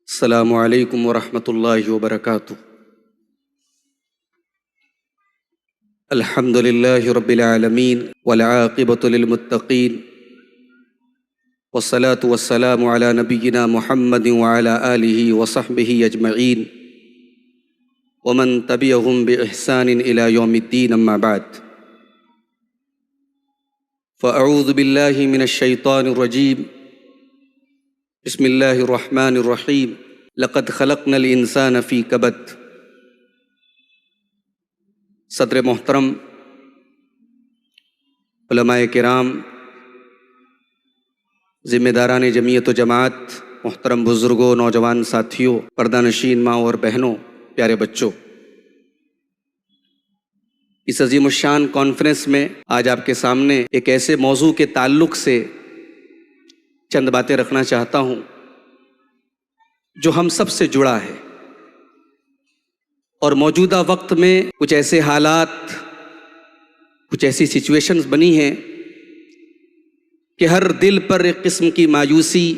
السلام علیکم ورحمۃ اللہ وبرکاتہ۔ الحمد للہ رب العالمین والعاقبۃ للمتقین والصلاة والسلام علی نبینا محمد وعلی آلہ وصحبہ اجمعین ومن تبعہم بإحسان الی یوم الدین، اما بعد فاعوذ باللہ من الشیطان الرجیم، بسم اللہ الرحمن الرحیم، لقد خلقنا الانسان فی کبد۔ صدر محترم، علماء کرام، ذمہ داران جمعیت و جماعت، محترم بزرگوں، نوجوان ساتھیوں، پردہ نشین ماؤں اور بہنوں، پیارے بچوں، اس عظیم الشان کانفرنس میں آج آپ کے سامنے ایک ایسے موضوع کے تعلق سے چند باتیں رکھنا چاہتا ہوں جو ہم سب سے جڑا ہے، اور موجودہ وقت میں کچھ ایسے حالات، کچھ ایسی سچویشنز بنی ہیں کہ ہر دل پر ایک قسم کی مایوسی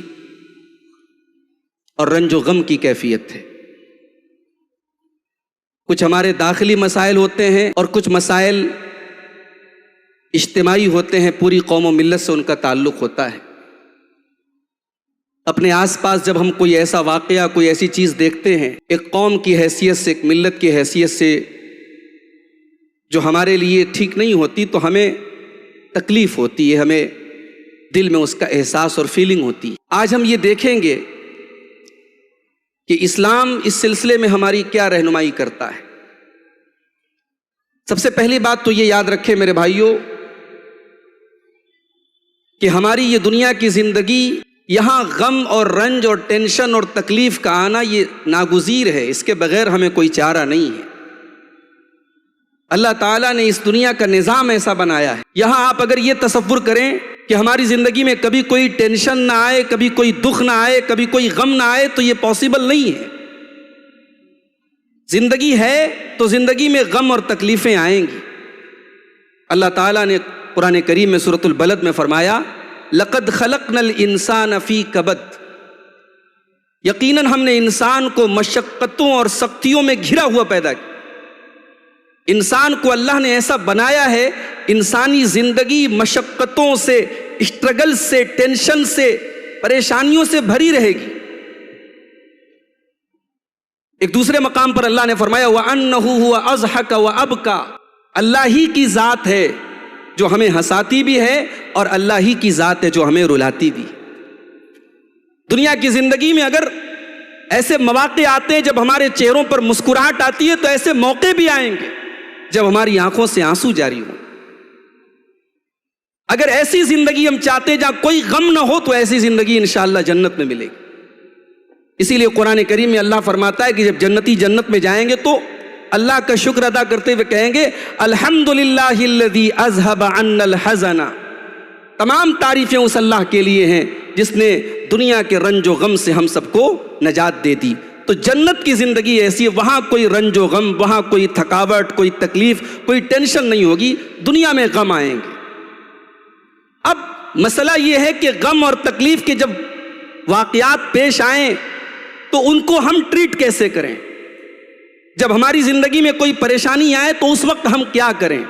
اور رنج و غم کی کیفیت ہے۔ کچھ ہمارے داخلی مسائل ہوتے ہیں اور کچھ مسائل اجتماعی ہوتے ہیں، پوری قوم و ملت سے ان کا تعلق ہوتا ہے۔ اپنے آس پاس جب ہم کوئی ایسا واقعہ، کوئی ایسی چیز دیکھتے ہیں، ایک قوم کی حیثیت سے، ایک ملت کی حیثیت سے، جو ہمارے لیے ٹھیک نہیں ہوتی، تو ہمیں تکلیف ہوتی ہے، ہمیں دل میں اس کا احساس اور فیلنگ ہوتی ہے۔ آج ہم یہ دیکھیں گے کہ اسلام اس سلسلے میں ہماری کیا رہنمائی کرتا ہے۔ سب سے پہلی بات تو یہ یاد رکھیں میرے بھائیوں کہ ہماری یہ دنیا کی زندگی، یہاں غم اور رنج اور ٹینشن اور تکلیف کا آنا یہ ناگزیر ہے، اس کے بغیر ہمیں کوئی چارہ نہیں ہے۔ اللہ تعالیٰ نے اس دنیا کا نظام ایسا بنایا ہے، یہاں آپ اگر یہ تصور کریں کہ ہماری زندگی میں کبھی کوئی ٹینشن نہ آئے، کبھی کوئی دکھ نہ آئے، کبھی کوئی غم نہ آئے، تو یہ پاسبل نہیں ہے۔ زندگی ہے تو زندگی میں غم اور تکلیفیں آئیں گی۔ اللہ تعالیٰ نے قرآن کریم میں سورۃ البلد میں فرمایا، لقد خلقنا الانسان فی کبد، یقیناً ہم نے انسان کو مشقتوں اور سختیوں میں گھرا ہوا پیدا کیا۔ انسان کو اللہ نے ایسا بنایا ہے، انسانی زندگی مشقتوں سے، اسٹرگل سے، ٹینشن سے، پریشانیوں سے بھری رہے گی۔ ایک دوسرے مقام پر اللہ نے فرمایا، وَأَنَّهُ هُوَ أَضْحَكَ وَأَبْكَى، اللہ ہی کی ذات ہے جو ہمیں ہنساتی بھی ہے، اور اللہ ہی کی ذات ہے جو ہمیں رلاتی بھی۔ دنیا کی زندگی میں اگر ایسے مواقع آتے ہیں جب ہمارے چہروں پر مسکراہٹ آتی ہے، تو ایسے موقع بھی آئیں گے جب ہماری آنکھوں سے آنسو جاری ہوں۔ اگر ایسی زندگی ہم چاہتے ہیں جہاں کوئی غم نہ ہو، تو ایسی زندگی انشاءاللہ جنت میں ملے گی۔ اسی لیے قرآن کریم میں اللہ فرماتا ہے کہ جب جنتی جنت میں جائیں گے تو اللہ کا شکر ادا کرتے ہوئے کہیں گے، الحمدللہ الذی اذھب عنا الحزن، تمام تعریفیں اس اللہ کے لیے ہیں جس نے دنیا کے رنج و غم سے ہم سب کو نجات دے دی۔ تو جنت کی زندگی ایسی ہے، وہاں کوئی رنج و غم، وہاں کوئی تھکاوٹ، کوئی تکلیف، کوئی ٹینشن نہیں ہوگی۔ دنیا میں غم آئیں گے۔ اب مسئلہ یہ ہے کہ غم اور تکلیف کے جب واقعات پیش آئیں تو ان کو ہم ٹریٹ کیسے کریں؟ جب ہماری زندگی میں کوئی پریشانی آئے تو اس وقت ہم کیا کریں؟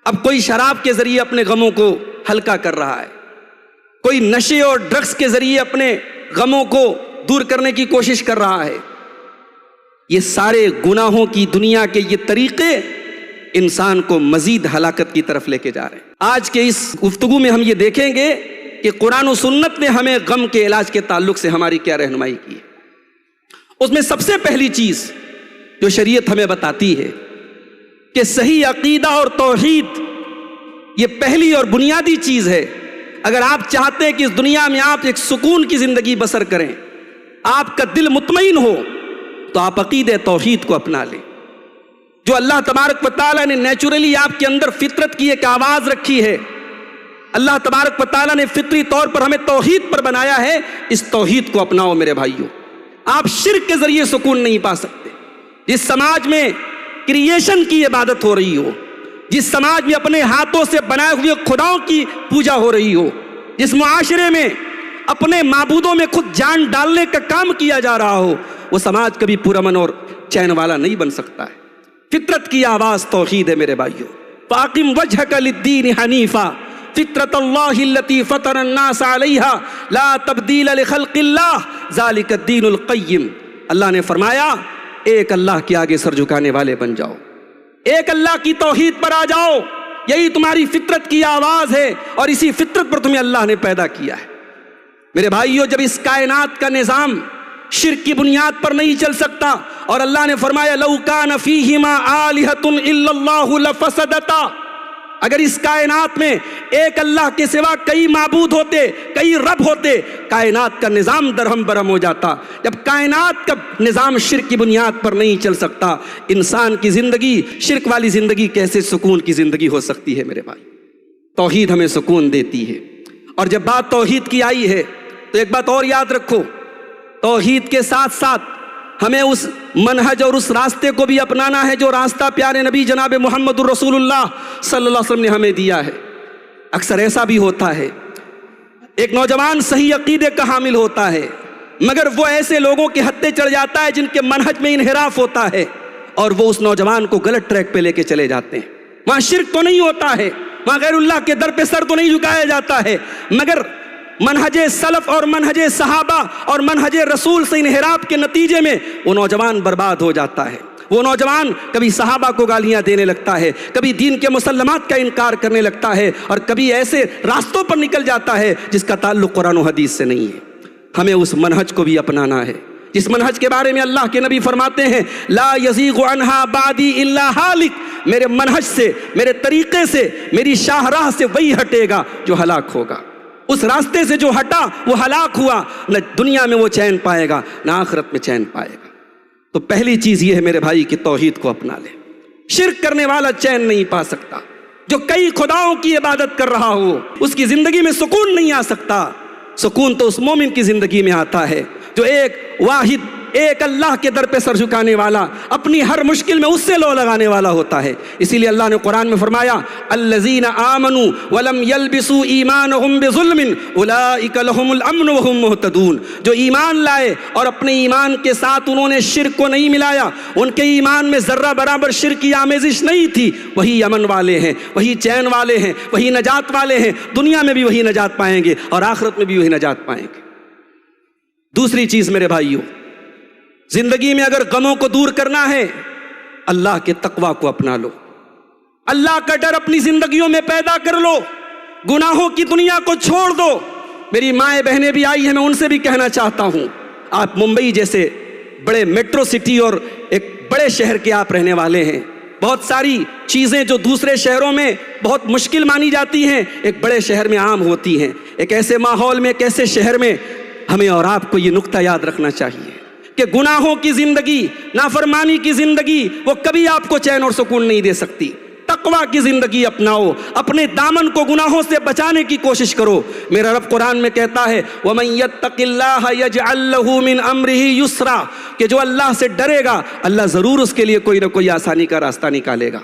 اب کوئی شراب کے ذریعے اپنے غموں کو ہلکا کر رہا ہے، کوئی نشے اور ڈرگس کے ذریعے اپنے غموں کو دور کرنے کی کوشش کر رہا ہے۔ یہ سارے گناہوں کی دنیا کے یہ طریقے انسان کو مزید ہلاکت کی طرف لے کے جا رہے ہیں۔ آج کے اس گفتگو میں ہم یہ دیکھیں گے کہ قرآن و سنت نے ہمیں غم کے علاج کے تعلق سے ہماری کیا رہنمائی کی ہے۔ اس میں سب سے پہلی چیز جو شریعت ہمیں بتاتی ہے کہ صحیح عقیدہ اور توحید یہ پہلی اور بنیادی چیز ہے۔ اگر آپ چاہتے ہیں کہ اس دنیا میں آپ ایک سکون کی زندگی بسر کریں، آپ کا دل مطمئن ہو، تو آپ عقیدہ توحید کو اپنا لیں۔ جو اللہ تبارک و تعالیٰ نے نیچرلی آپ کے اندر فطرت کی ایک آواز رکھی ہے، اللہ تبارک و تعالیٰ نے فطری طور پر ہمیں توحید پر بنایا ہے، اس توحید کو اپناؤ میرے بھائیوں۔ آپ شرک کے ذریعے سکون نہیں پا سکتے۔ جس سماج میں کریشن کی عبادت ہو رہی ہو، جس سماج میں اپنے ہاتھوں سے بنائے ہوئے خداؤں کی پوجا ہو رہی ہو، جس معاشرے میں اپنے معبودوں میں خود جان ڈالنے کا کام کیا جا رہا ہو، وہ سماج کبھی پرامن اور چین والا نہیں بن سکتا ہے۔ فطرت کی آواز توحید ہے میرے بھائیو۔ فاقم وجہک للدین حنیفا فطرت اللہ التی فطر الناس علیہا لا تبدیل لخلق اللہ ذالک الدین القیم۔ اللہ نے فرمایا ایک اللہ کے آگے سر جھکانے والے بن جاؤ، ایک اللہ کی توحید پر آ جاؤ، یہی تمہاری فطرت کی آواز ہے، اور اسی فطرت پر تمہیں اللہ نے پیدا کیا ہے۔ میرے بھائیو، جب اس کائنات کا نظام شرک کی بنیاد پر نہیں چل سکتا، اور اللہ نے فرمایا لو کان فیہما آلہۃ الا اللہ لفسدتا، اگر اس کائنات میں ایک اللہ کے سوا کئی معبود ہوتے، کئی رب ہوتے، کائنات کا نظام درہم برہم ہو جاتا۔ جب کائنات کا نظام شرک کی بنیاد پر نہیں چل سکتا، انسان کی زندگی شرک والی زندگی کیسے سکون کی زندگی ہو سکتی ہے میرے بھائی؟ توحید ہمیں سکون دیتی ہے۔ اور جب بات توحید کی آئی ہے تو ایک بات اور یاد رکھو، توحید کے ساتھ ساتھ ہمیں اس منہج اور اس راستے کو بھی اپنانا ہے جو راستہ پیارے نبی جناب محمد الرسول اللہ صلی اللہ علیہ وسلم نے ہمیں دیا ہے۔ اکثر ایسا بھی ہوتا ہے، ایک نوجوان صحیح عقیدے کا حامل ہوتا ہے، مگر وہ ایسے لوگوں کے ہتھے چڑھ جاتا ہے جن کے منہج میں انحراف ہوتا ہے، اور وہ اس نوجوان کو غلط ٹریک پہ لے کے چلے جاتے ہیں۔ وہاں شرک تو نہیں ہوتا ہے، وہاں غیر اللہ کے در پہ سر تو نہیں جھکایا جاتا ہے، مگر منہج سلف اور منہج صحابہ اور منہج رسول سے انحراف کے نتیجے میں وہ نوجوان برباد ہو جاتا ہے۔ وہ نوجوان کبھی صحابہ کو گالیاں دینے لگتا ہے، کبھی دین کے مسلمات کا انکار کرنے لگتا ہے، اور کبھی ایسے راستوں پر نکل جاتا ہے جس کا تعلق قرآن و حدیث سے نہیں ہے۔ ہمیں اس منہج کو بھی اپنانا ہے جس منہج کے بارے میں اللہ کے نبی فرماتے ہیں لا یزیغ عنہا بعدی الا ہالک، میرے منہج سے، میرے طریقے سے، میری شاہراہ سے وہی ہٹے گا جو ہلاک ہوگا۔ اس راستے سے جو ہٹا وہ ہلاک ہوا، نہ دنیا میں وہ چین پائے گا نہ آخرت میں چین پائے گا۔ تو پہلی چیز یہ ہے میرے بھائی کہ توحید کو اپنا لے۔ شرک کرنے والا چین نہیں پا سکتا، جو کئی خداؤں کی عبادت کر رہا ہو اس کی زندگی میں سکون نہیں آ سکتا۔ سکون تو اس مومن کی زندگی میں آتا ہے جو ایک واحد ایک اللہ کے در پہ سر جھکانے والا، اپنی ہر مشکل میں اس سے لو لگانے والا ہوتا ہے۔ اسی لیے اللہ نے قرآن میں فرمایا الذین آمنوا ولم یلبسوا ایمانہم بظلم اولئک لہم الامن وہم مہتدون، جو ایمان لائے اور اپنے ایمان کے ساتھ انہوں نے شرک کو نہیں ملایا، ان کے ایمان میں ذرہ برابر شرک کی آمیزش نہیں تھی، وہی امن والے ہیں، وہی چین والے ہیں، وہی نجات والے ہیں۔ دنیا میں بھی وہی نجات پائیں گے اور آخرت میں بھی وہی نجات پائیں گے۔ دوسری چیز میرے بھائیوں، زندگی میں اگر غموں کو دور کرنا ہے اللہ کے تقوی کو اپنا لو، اللہ کا ڈر اپنی زندگیوں میں پیدا کر لو، گناہوں کی دنیا کو چھوڑ دو۔ میری مائیں بہنیں بھی آئی ہیں، میں ان سے بھی کہنا چاہتا ہوں، آپ ممبئی جیسے بڑے میٹرو سٹی اور ایک بڑے شہر کے آپ رہنے والے ہیں، بہت ساری چیزیں جو دوسرے شہروں میں بہت مشکل مانی جاتی ہیں ایک بڑے شہر میں عام ہوتی ہیں۔ ایک ایسے ماحول میں، ایک ایسے شہر میں ہمیں اور آپ کو یہ نقطہ یاد رکھنا چاہیے کہ گناہوں کی زندگی، نافرمانی کی زندگی وہ کبھی آپ کو چین اور سکون نہیں دے سکتی۔ تقوی کی زندگی اپناؤ، اپنے دامن کو گناہوں سے بچانے کی کوشش کرو۔ میرا رب قرآن میں کہتا ہے وَمَن يَتَّقِ اللَّهَ يَجْعَل لَّهُ مِنْ أَمْرِهِ يُسْرًا، کہ جو اللہ سے ڈرے گا اللہ ضرور اس کے لیے کوئی نہ کوئی آسانی کا راستہ نکالے گا۔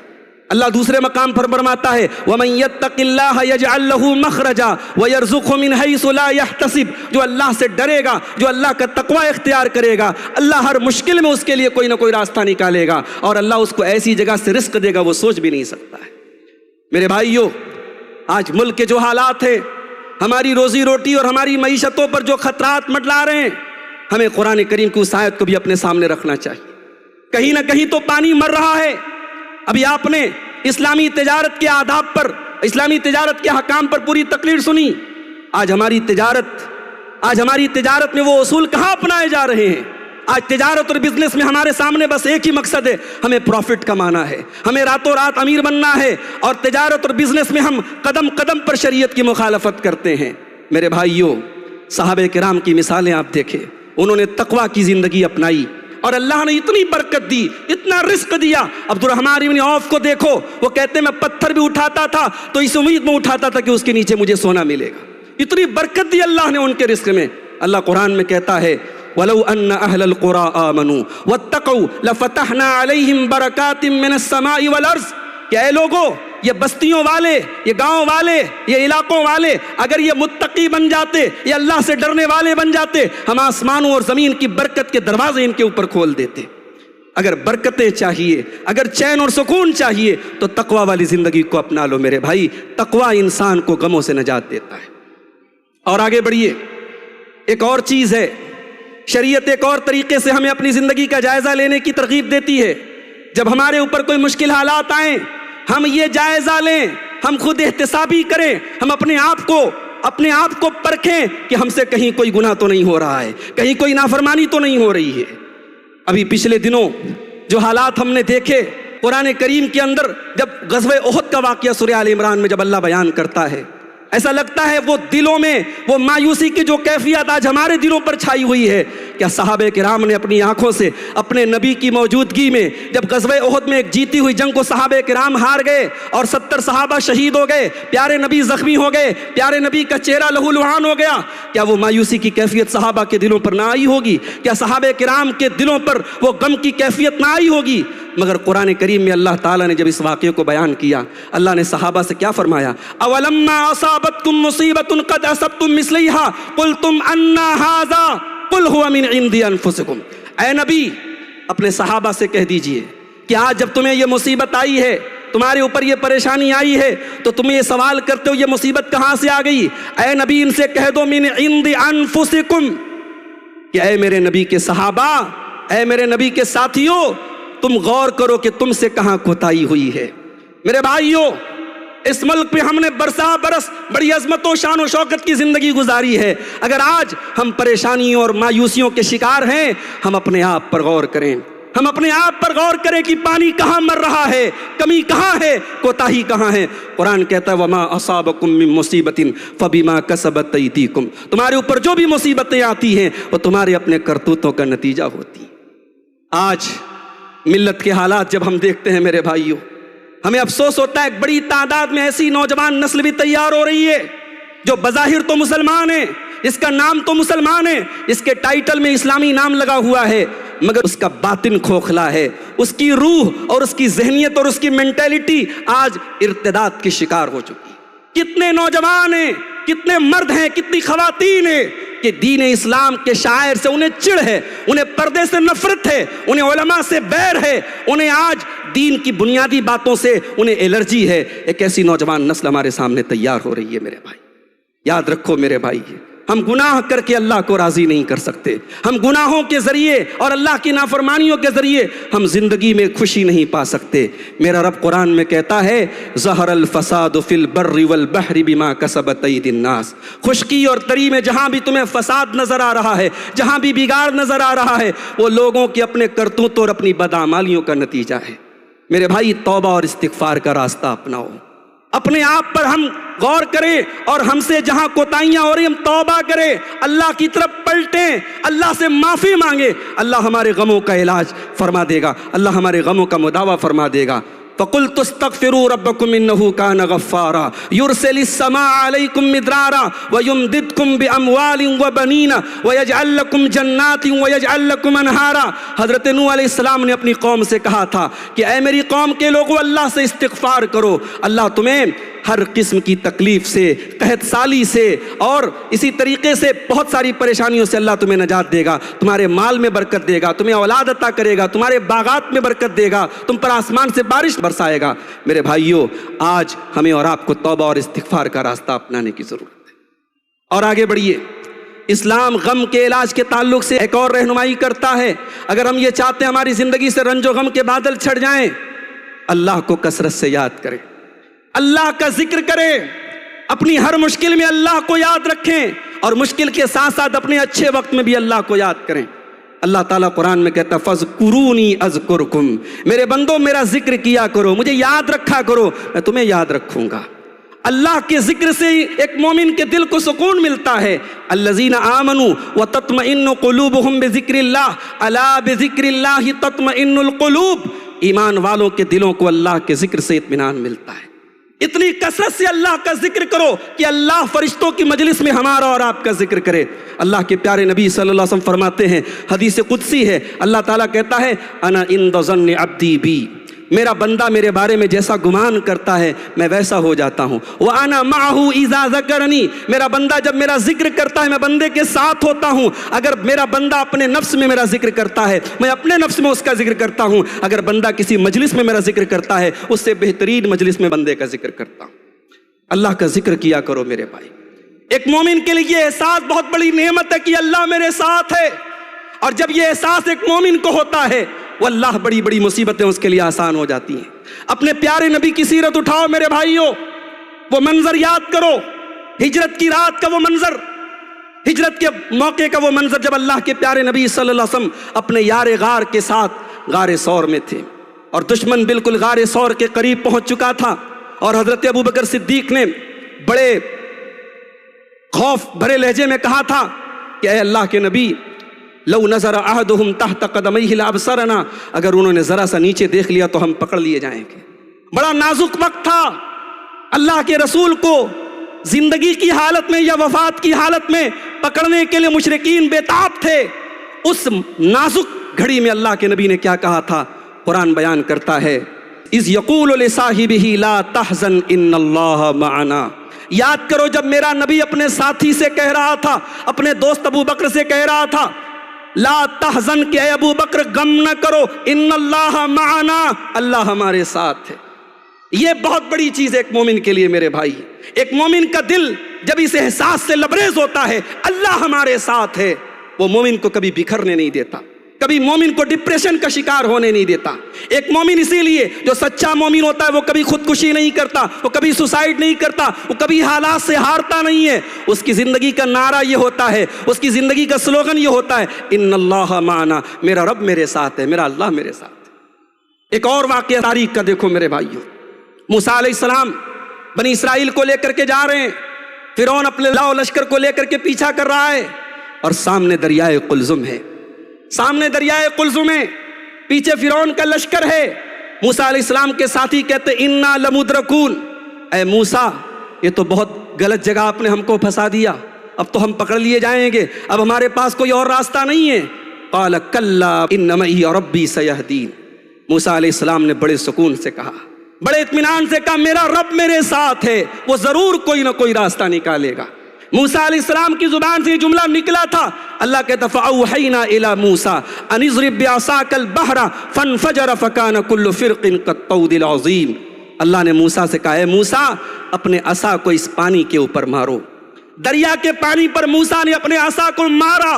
اللہ دوسرے مقام پر فرماتا ہے وَمَن يَتَّقِ اللَّهَ يَجْعَل لَّهُ مَخْرَجًا وَيَرْزُقْهُ مِنْ حَيْثُ لَا يَحْتَسِبُ، جو اللہ سے ڈرے گا، جو اللہ کا تقوی اختیار کرے گا، اللہ ہر مشکل میں اس کے لیے کوئی نہ کوئی راستہ نکالے گا، اور اللہ اس کو ایسی جگہ سے رزق دے گا وہ سوچ بھی نہیں سکتا ہے۔ میرے بھائیو، آج ملک کے جو حالات ہیں، ہماری روزی روٹی اور ہماری معیشتوں پر جو خطرات منڈلا رہے ہیں، ہمیں قرآن کریم کی اس آیت کو بھی اپنے سامنے رکھنا چاہیے۔ کہیں نہ کہیں تو پانی مر رہا ہے۔ ابھی آپ نے اسلامی تجارت کے آداب پر، اسلامی تجارت کے حکام پر پوری تقریر سنی۔ آج ہماری تجارت میں وہ اصول کہاں اپنائے جا رہے ہیں؟ آج تجارت اور بزنس میں ہمارے سامنے بس ایک ہی مقصد ہے، ہمیں پروفٹ کمانا ہے، ہمیں راتوں رات امیر بننا ہے، اور تجارت اور بزنس میں ہم قدم قدم پر شریعت کی مخالفت کرتے ہیں۔ میرے بھائیوں، صحابہ کرام کی مثالیں آپ دیکھیں، انہوں نے تقوی کی زندگی اپنائی اور اللہ نے اتنی برکت دی، اتنا رزق دیا۔ عبد الرحمن بن عوف کو دیکھو، وہ کہتے ہیں میں پتھر بھی اٹھاتا تھا تو اس امید میں اٹھاتا تھا کہ اس کے نیچے مجھے سونا ملے گا۔ اتنی برکت دی اللہ نے ان کے رزق میں۔ اللہ قرآن میں کہتا ہے وَلَوْ أَنَّ أَهْلَ الْقُرَىٰ آمَنُوا وَاتَّقَوْا لَفَتَحْنَا عَلَيْهِمْ بَرَكَاتٍ مِّنَ السَّمَاءِ وَالْأَرْضِ، کہ اے لوگو یہ بستیوں والے، یہ گاؤں والے، یہ علاقوں والے اگر یہ متقی بن جاتے، یہ اللہ سے ڈرنے والے بن جاتے، ہم آسمانوں اور زمین کی برکت کے دروازے ان کے اوپر کھول دیتے۔ اگر برکتیں چاہیے، اگر چین اور سکون چاہیے تو تقوی والی زندگی کو اپنا لو میرے بھائی۔ تقوی انسان کو غموں سے نجات دیتا ہے۔ اور آگے بڑھیے، ایک اور چیز ہے، شریعت ایک اور طریقے سے ہمیں اپنی زندگی کا جائزہ لینے کی ترغیب دیتی ہے۔ جب ہمارے اوپر کوئی مشکل حالات آئیں، ہم یہ جائزہ لیں، ہم خود احتسابی کریں، ہم اپنے آپ کو پرکھیں کہ ہم سے کہیں کوئی گناہ تو نہیں ہو رہا ہے، کہیں کوئی نافرمانی تو نہیں ہو رہی ہے۔ ابھی پچھلے دنوں جو حالات ہم نے دیکھے قرآن کریم کے اندر، جب غزوہ احد کا واقعہ سورہ آل عمران میں جب اللہ بیان کرتا ہے، ایسا لگتا ہے وہ دلوں میں وہ مایوسی کی جو کیفیت آج ہمارے دلوں پر چھائی ہوئی ہے، کیا صحابہ کرام نے اپنی آنکھوں سے اپنے نبی کی موجودگی میں جب غزوہ احد میں ایک جیتی ہوئی جنگ کو صحابہ کرام ہار گئے اور 70 صحابہ شہید ہو گئے، پیارے نبی زخمی ہو گئے، پیارے نبی کا چہرہ لہو لہان ہو گیا، کیا وہ مایوسی کی کیفیت صحابہ کے دلوں پر نہ آئی ہوگی؟ کیا صحابہ کرام کے دلوں پر وہ غم کی کیفیت نہ آئی ہوگی؟ مگر قرآن کریم میں اللہ تعالیٰ نے جب اس واقعے کو بیان کیا، اللہ نے صحابہ سے کیا فرمایا؟ اولما اصابتکم مصیبت قد اصبتم مثلیہا قلتم انا ھذا قل ھو من عند انفسکم۔ اے نبی اپنے صحابہ سے کہہ دیجئے کہ آج جب تمہیں یہ مصیبت آئی ہے، تمہارے اوپر یہ پریشانی آئی ہے، تو تم یہ سوال کرتے ہو یہ مصیبت کہاں سے آ گئی؟ اے نبی ان سے کہہ دو من عند انفسکم کہ اے میرے نبی کے صحابہ، اے میرے نبی کے ساتھیوں، تم غور کرو کہ تم سے کہاں کوتاہی ہوئی ہے۔ میرے بھائیوں، اس ملک پہ ہم نے برسا برس بڑی عظمت و شان و شوکت کی زندگی گزاری ہے۔ اگر آج ہم پریشانیوں اور مایوسیوں کے شکار ہیں، ہم اپنے آپ پر غور کریں، ہم اپنے آپ پر غور کریں کہ پانی کہاں مر رہا ہے، کمی کہاں ہے، کوتاہی کہاں ہے۔ قرآن کہتا ہے وَمَا أَصَابَكُم مِّن مُّصِيبَةٍ فَبِمَا كَسَبَتْ أَيْدِيكُم، تمہارے اوپر جو بھی مصیبتیں آتی ہیں وہ تمہارے اپنے کرتوتوں کا نتیجہ ہوتی ہیں۔ آج ملت کے حالات جب ہم دیکھتے ہیں میرے بھائیوں، ہمیں افسوس ہوتا ہے ایک بڑی تعداد میں ایسی نوجوان نسل بھی تیار ہو رہی ہے جو بظاہر تو مسلمان ہے، اس کا نام تو مسلمان ہے، اس کے ٹائٹل میں اسلامی نام لگا ہوا ہے، مگر اس کا باطن کھوکھلا ہے، اس کی روح اور اس کی ذہنیت اور اس کی مینٹیلٹی آج ارتداد کی شکار ہو چکی ہے۔ کتنے نوجوان ہیں، کتنے مرد ہیں، کتنی خواتین ہیں کہ دین اسلام کے شاعر سے انہیں چڑ ہے، انہیں پردے سے نفرت ہے، انہیں علماء سے بیر ہے، انہیں آج دین کی بنیادی باتوں سے انہیں الرجی ہے۔ ایک ایسی نوجوان نسل ہمارے سامنے تیار ہو رہی ہے میرے بھائی۔ یاد رکھو میرے بھائی، ہم گناہ کر کے اللہ کو راضی نہیں کر سکتے، ہم گناہوں کے ذریعے اور اللہ کی نافرمانیوں کے ذریعے ہم زندگی میں خوشی نہیں پا سکتے۔ میرا رب قرآن میں کہتا ہے ظہر الفساد فی البر والبحر بما کسبت ایدی الناس، خشکی اور تری میں جہاں بھی تمہیں فساد نظر آ رہا ہے، جہاں بھی بگاڑ نظر آ رہا ہے، وہ لوگوں کے اپنے کرتوتوں اور اپنی بدعمالیوں کا نتیجہ ہے۔ میرے بھائی توبہ اور استغفار کا راستہ اپناؤ، اپنے آپ پر ہم غور کریں اور ہم سے جہاں کوتاہیاں ہو رہی ہم توبہ کریں، اللہ کی طرف پلٹیں، اللہ سے معافی مانگیں، اللہ ہمارے غموں کا علاج فرما دے گا، اللہ ہمارے غموں کا مداوع فرما دے گا۔ فَقُلْتُ اسْتَغْفِرُوا رَبَّكُمْ إِنَّهُ كَانَ غَفَّارًا يُرْسِلِ السَّمَاءَ عَلَيْكُمْ مِدْرَارًا وَيُمْدِدْكُمْ بِأَمْوَالٍ وَبَنِينَ وَيَجْعَلْ لَكُمْ جَنَّاتٍ وَيَجْعَلْ لَكُمْ أَنْهَارًا۔ حضرت نوح علیہ السلام نے اپنی قوم سے کہا تھا کہ اے میری قوم کے لوگوں اللہ سے استغفار کرو، اللہ تمہیں ہر قسم کی تکلیف سے، قحط سالی سے اور اسی طریقے سے بہت ساری پریشانیوں سے اللہ تمہیں نجات دے گا، تمہارے مال میں برکت دے گا، تمہیں اولاد عطا کرے گا، تمہارے باغات میں برکت دے گا، تم پر آسمان سے بارش برسائے گا۔ میرے بھائیوں، آج ہمیں اور آپ کو توبہ اور استغفار کا راستہ اپنانے کی ضرورت ہے۔ اور آگے بڑھیے، اسلام غم کے علاج کے تعلق سے ایک اور رہنمائی کرتا ہے۔ اگر ہم یہ چاہتے ہیں ہماری زندگی سے رنج و غم کے بادل چھڑ جائیں، اللہ کو کثرت سے یاد کریں، اللہ کا ذکر کریں، اپنی ہر مشکل میں اللہ کو یاد رکھیں اور مشکل کے ساتھ ساتھ اپنے اچھے وقت میں بھی اللہ کو یاد کریں۔ اللہ تعالیٰ قرآن میں کہتا ہے فَاذْكُرُونِي أَذْكُرْكُمْ، میرے بندوں میرا ذکر کیا کرو، مجھے یاد رکھا کرو، میں تمہیں یاد رکھوں گا۔ اللہ کے ذکر سے ایک مومن کے دل کو سکون ملتا ہے۔ الذین آمنوا وتطمئن قلوبہم بذکر اللہ الا بذکر اللہ تطمئن القلوب، ایمان والوں کے دلوں کو اللہ کے ذکر سے اطمینان ملتا ہے۔ اتنی کثرت سے اللہ کا ذکر کرو کہ اللہ فرشتوں کی مجلس میں ہمارا اور آپ کا ذکر کرے۔ اللہ کے پیارے نبی صلی اللہ علیہ وسلم فرماتے ہیں، حدیث قدسی ہے، اللہ تعالیٰ کہتا ہے انا عند ظن عبدی بی میرا بندہ میرے بارے میں جیسا گمان کرتا ہے میں ویسا ہو جاتا ہوں۔ وَأَنَا مَعَهُ إِذَا ذَكَرَنِي، میرا بندہ جب میرا ذکر کرتا ہے میں بندے کے ساتھ ہوتا ہوں۔ اگر میرا بندہ اپنے نفس میں میرا ذکر کرتا ہے میں اپنے نفس میں اس کا ذکر کرتا ہوں۔ اگر بندہ کسی مجلس میں میرا ذکر کرتا ہے اس سے بہترین مجلس میں بندے کا ذکر کرتا ہوں۔ اللہ کا ذکر کیا کرو میرے بھائی۔ ایک مومن کے لیے یہ احساس بہت بڑی نعمت ہے کہ اللہ میرے ساتھ ہے، اور جب یہ احساس ایک مومن کو ہوتا ہے واللہ بڑی بڑی مصیبتیں اس کے لیے آسان ہو جاتی ہیں۔ اپنے پیارے نبی کی سیرت اٹھاؤ میرے بھائیوں، وہ منظر یاد کرو، ہجرت کی رات کا وہ منظر، ہجرت کے موقع کا وہ منظر جب اللہ کے پیارے نبی صلی اللہ علیہ وسلم اپنے یار غار کے ساتھ غار ثور میں تھے اور دشمن بالکل غار ثور کے قریب پہنچ چکا تھا، اور حضرت ابوبکر صدیق نے بڑے خوف بھرے لہجے میں کہا تھا کہ اے اللہ کے نبی لو نظر احدهم تحت قدمیہ لابصرنا، اگر انہوں نے ذرا سا نیچے دیکھ لیا تو ہم پکڑ لیے جائیں گے۔ بڑا نازک وقت تھا، اللہ کے رسول کو زندگی کی حالت میں یا وفات کی حالت میں پکڑنے کے لیے مشرکین بے تاب تھے۔ اس نازک گھڑی میں اللہ کے نبی نے کیا کہا تھا؟ قرآن بیان کرتا ہے اذ یقول لصاحبہ لا تحزن ان اللہ معنا۔ یاد کرو جب میرا نبی اپنے ساتھی سے کہہ رہا تھا، اپنے دوست ابو بکر سے کہہ رہا تھا لا تحزن، کہ اے ابو بکر غم نہ کرو، ان اللہ معنا، اللہ ہمارے ساتھ ہے۔ یہ بہت بڑی چیز ہے ایک مومن کے لیے میرے بھائی۔ ایک مومن کا دل جب اس احساس سے لبریز ہوتا ہے اللہ ہمارے ساتھ ہے، وہ مومن کو کبھی بکھرنے نہیں دیتا، کبھی مومن کو ڈپریشن کا شکار ہونے نہیں دیتا۔ ایک مومن اسی لیے جو سچا مومن ہوتا ہے وہ کبھی خودکشی نہیں کرتا، وہ کبھی سوسائڈ نہیں کرتا، وہ کبھی حالات سے ہارتا نہیں ہے۔ اس کی زندگی کا نعرہ یہ ہوتا ہے، اس کی زندگی کا سلوگن یہ ہوتا ہے ان اللہ معنا، میرا رب میرے ساتھ ہے، میرا اللہ میرے ساتھ ہے۔ ایک اور واقعہ تاریخ کا دیکھو میرے بھائیوں، موسیٰ علیہ السلام بنی اسرائیل کو لے کر کے جا رہے ہیں، فرعون اپنے لاؤ لشکر کو لے کر کے پیچھا کر رہا ہے، اور سامنے دریائے قلزم ہے، سامنے دریائے قلزم ہے، پیچھے فرعون کا لشکر ہے۔ موسیٰ علیہ السلام کے ساتھی کہتے انا لمدرکون، اے موسیٰ یہ تو بہت غلط جگہ آپ نے ہم کو پھنسا دیا، اب تو ہم پکڑ لیے جائیں گے، اب ہمارے پاس کوئی اور راستہ نہیں ہے۔ قال کلا ان معی ربی سیہدین، موسیٰ علیہ السلام نے بڑے سکون سے کہا، بڑے اطمینان سے کہا میرا رب میرے ساتھ ہے، وہ ضرور کوئی نہ کوئی راستہ نکالے گا۔ موسیٰ علیہ السلام کی زبان سے یہ جملہ نکلا تھا، اللہ کہتا فَأَوْحَيْنَا إِلَى مُوسَىٰ أَنِ اضْرِب بِّعَصَاكَ الْبَحْرَ فَانْفَجَرَ فَكَانَ كُلُّ فِرْقٍ كَالطَّوْدِ الْعَظِيمِ۔ اللہ نے موسیٰ سے کہا اے موسیٰ اپنے عصا کو اس پانی کے اوپر مارو۔ دریا کے پانی پر موسیٰ نے اپنے عصا کو مارا۔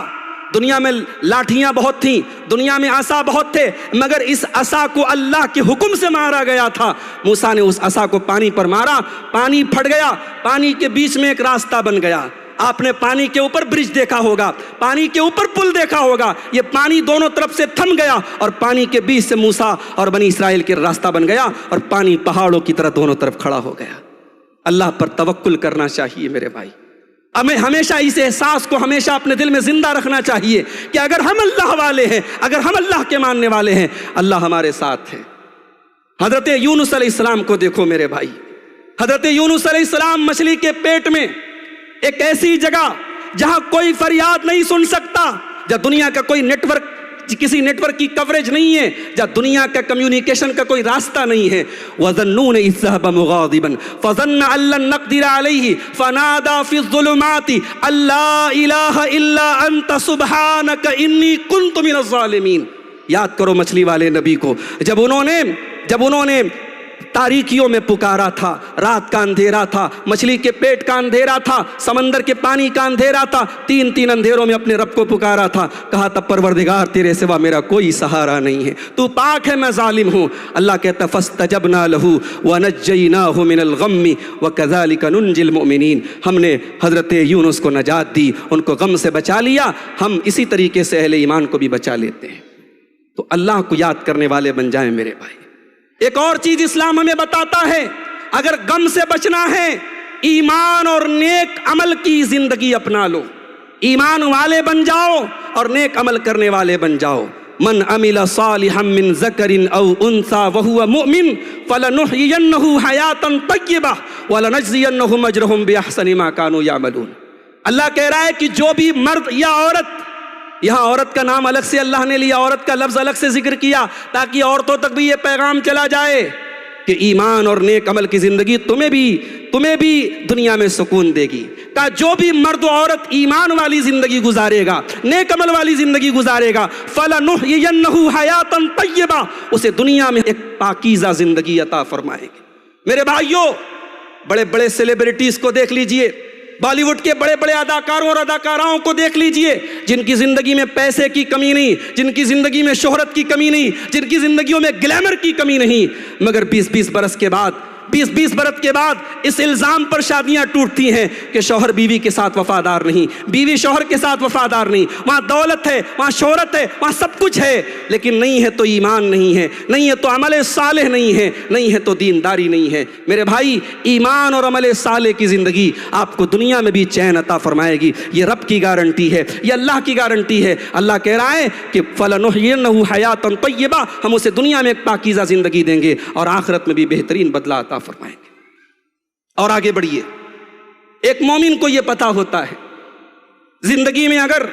دنیا میں لاٹھیاں بہت تھیں، دنیا میں عصا بہت تھے، مگر اس عصا کو اللہ کے حکم سے مارا گیا تھا۔ موسیٰ نے اس عصا کو پانی پر مارا، پانی پھٹ گیا، پانی کے بیچ میں ایک راستہ بن گیا۔ آپ نے پانی کے اوپر برج دیکھا ہوگا، پانی کے اوپر پل دیکھا ہوگا، یہ پانی دونوں طرف سے تھم گیا اور پانی کے بیچ سے موسیٰ اور بنی اسرائیل کے راستہ بن گیا، اور پانی پہاڑوں کی طرح دونوں طرف کھڑا ہو گیا۔ اللہ پر توکل کرنا چاہیے میرے بھائی، ہمیں ہمیشہ اس احساس کو ہمیشہ اپنے دل میں زندہ رکھنا چاہیے کہ اگر ہم اللہ والے ہیں، اگر ہم اللہ کے ماننے والے ہیں، اللہ ہمارے ساتھ ہے۔ حضرت یونس علیہ السلام کو دیکھو میرے بھائی، حضرت یونس علیہ السلام مچھلی کے پیٹ میں، ایک ایسی جگہ جہاں کوئی فریاد نہیں سن سکتا، جہاں دنیا کا کوئی نیٹ ورک، کسی نیٹ ورک کی کوریج نہیں ہے، جہاں دنیا کا کمیونیکیشن کا کوئی راستہ نہیں ہے۔ وَظَنُّونَ إِذْ ذَهَبَ مُغَاضِبًا فَظَنَّ أَن لَّن نَّقْدِرَ عَلَيْهِ فَنَادَىٰ فِي الظُّلُمَاتِ أَن لَّا إِلَٰهَ إِلَّا أَنتَ سُبْحَانَكَ إِنِّي كُنتُ مِنَ الظَّالِمِينَ۔ یاد کرو مچھلی والے نبی کو، جب انہوں نے تاریکیوں میں پکارا تھا، رات کا اندھیرا تھا، مچھلی کے پیٹ کا اندھیرا تھا، سمندر کے پانی کا اندھیرا تھا، تین اندھیروں میں اپنے رب کو پکارا تھا، کہا تھا پروردگار تیرے سوا میرا کوئی سہارا نہیں ہے، تو پاک ہے میں ظالم ہوں۔ اللہ کہتا فاستجبنا له ونجيناه من الغم وكذلك ننجي المؤمنين، ہم نے حضرت یونس کو نجات دی، ان کو غم سے بچا لیا، ہم اسی طریقے سے اہل ایمان کو بھی بچا لیتے ہیں۔ تو اللہ کو یاد کرنے والے بن جائیں میرے بھائی۔ ایک اور چیز اسلام ہمیں بتاتا ہے، اگر غم سے بچنا ہے ایمان اور نیک عمل کی زندگی اپنا لو، ایمان والے بن جاؤ اور نیک عمل کرنے والے بن جاؤ۔ من عمل صالحا من ذکر او انثى وهو مؤمن فلنحيينه حیاتا طیبہ ولنجزینهم اجرهم باحسن ما كانوا يعملون۔ اللہ کہہ رہا ہے کہ جو بھی مرد یا عورت یہاں عورت کا نام الگ سے اللہ نے لیا، عورت کا لفظ الگ سے ذکر کیا تاکہ عورتوں تک بھی یہ پیغام چلا جائے کہ ایمان اور نیک عمل کی زندگی تمہیں بھی دنیا میں سکون دے گی۔ کہا جو بھی مرد و عورت ایمان والی زندگی گزارے گا، نیک عمل والی زندگی گزارے گا، فَلَنُحْيِيَنَّهُ حَيَاةً طَيِّبَةً، اسے دنیا میں ایک پاکیزہ زندگی عطا فرمائے گی۔ میرے بھائیوں، بڑے بڑے سیلیبریٹیز کو دیکھ لیجئے، بالی ووڈ کے بڑے بڑے اداکاروں اور اداکاراؤں کو دیکھ لیجئے، جن کی زندگی میں پیسے کی کمی نہیں، جن کی زندگی میں شہرت کی کمی نہیں، جن کی زندگیوں میں گلیمر کی کمی نہیں، مگر 20 برس کے بعد اس الزام پر شادیاں ٹوٹتی ہیں کہ شوہر بیوی کے ساتھ وفادار نہیں، بیوی شوہر کے ساتھ وفادار نہیں۔ وہاں دولت ہے، وہاں شہرت ہے، وہاں سب کچھ ہے، لیکن نہیں ہے تو ایمان نہیں ہے، نہیں ہے تو عمل صالح نہیں ہے، نہیں ہے تو دینداری نہیں ہے۔ میرے بھائی، ایمان اور عمل صالح کی زندگی آپ کو دنیا میں بھی چین عطا فرمائے گی، یہ رب کی گارنٹی ہے، یہ اللہ کی گارنٹی ہے۔ اللہ کہہ رہا ہے کہ فَلَنُحْيِيَنَّهُ حَيَاةً طَيِّبَةً، ہم اسے دنیا میں ایک پاکیزہ زندگی دیں گے اور آخرت میں بھی بہترین بدلہ عطا فرمائیں گے۔ اور آگے بڑھیے، ایک مومن کو یہ پتا ہوتا ہے زندگی میں اگر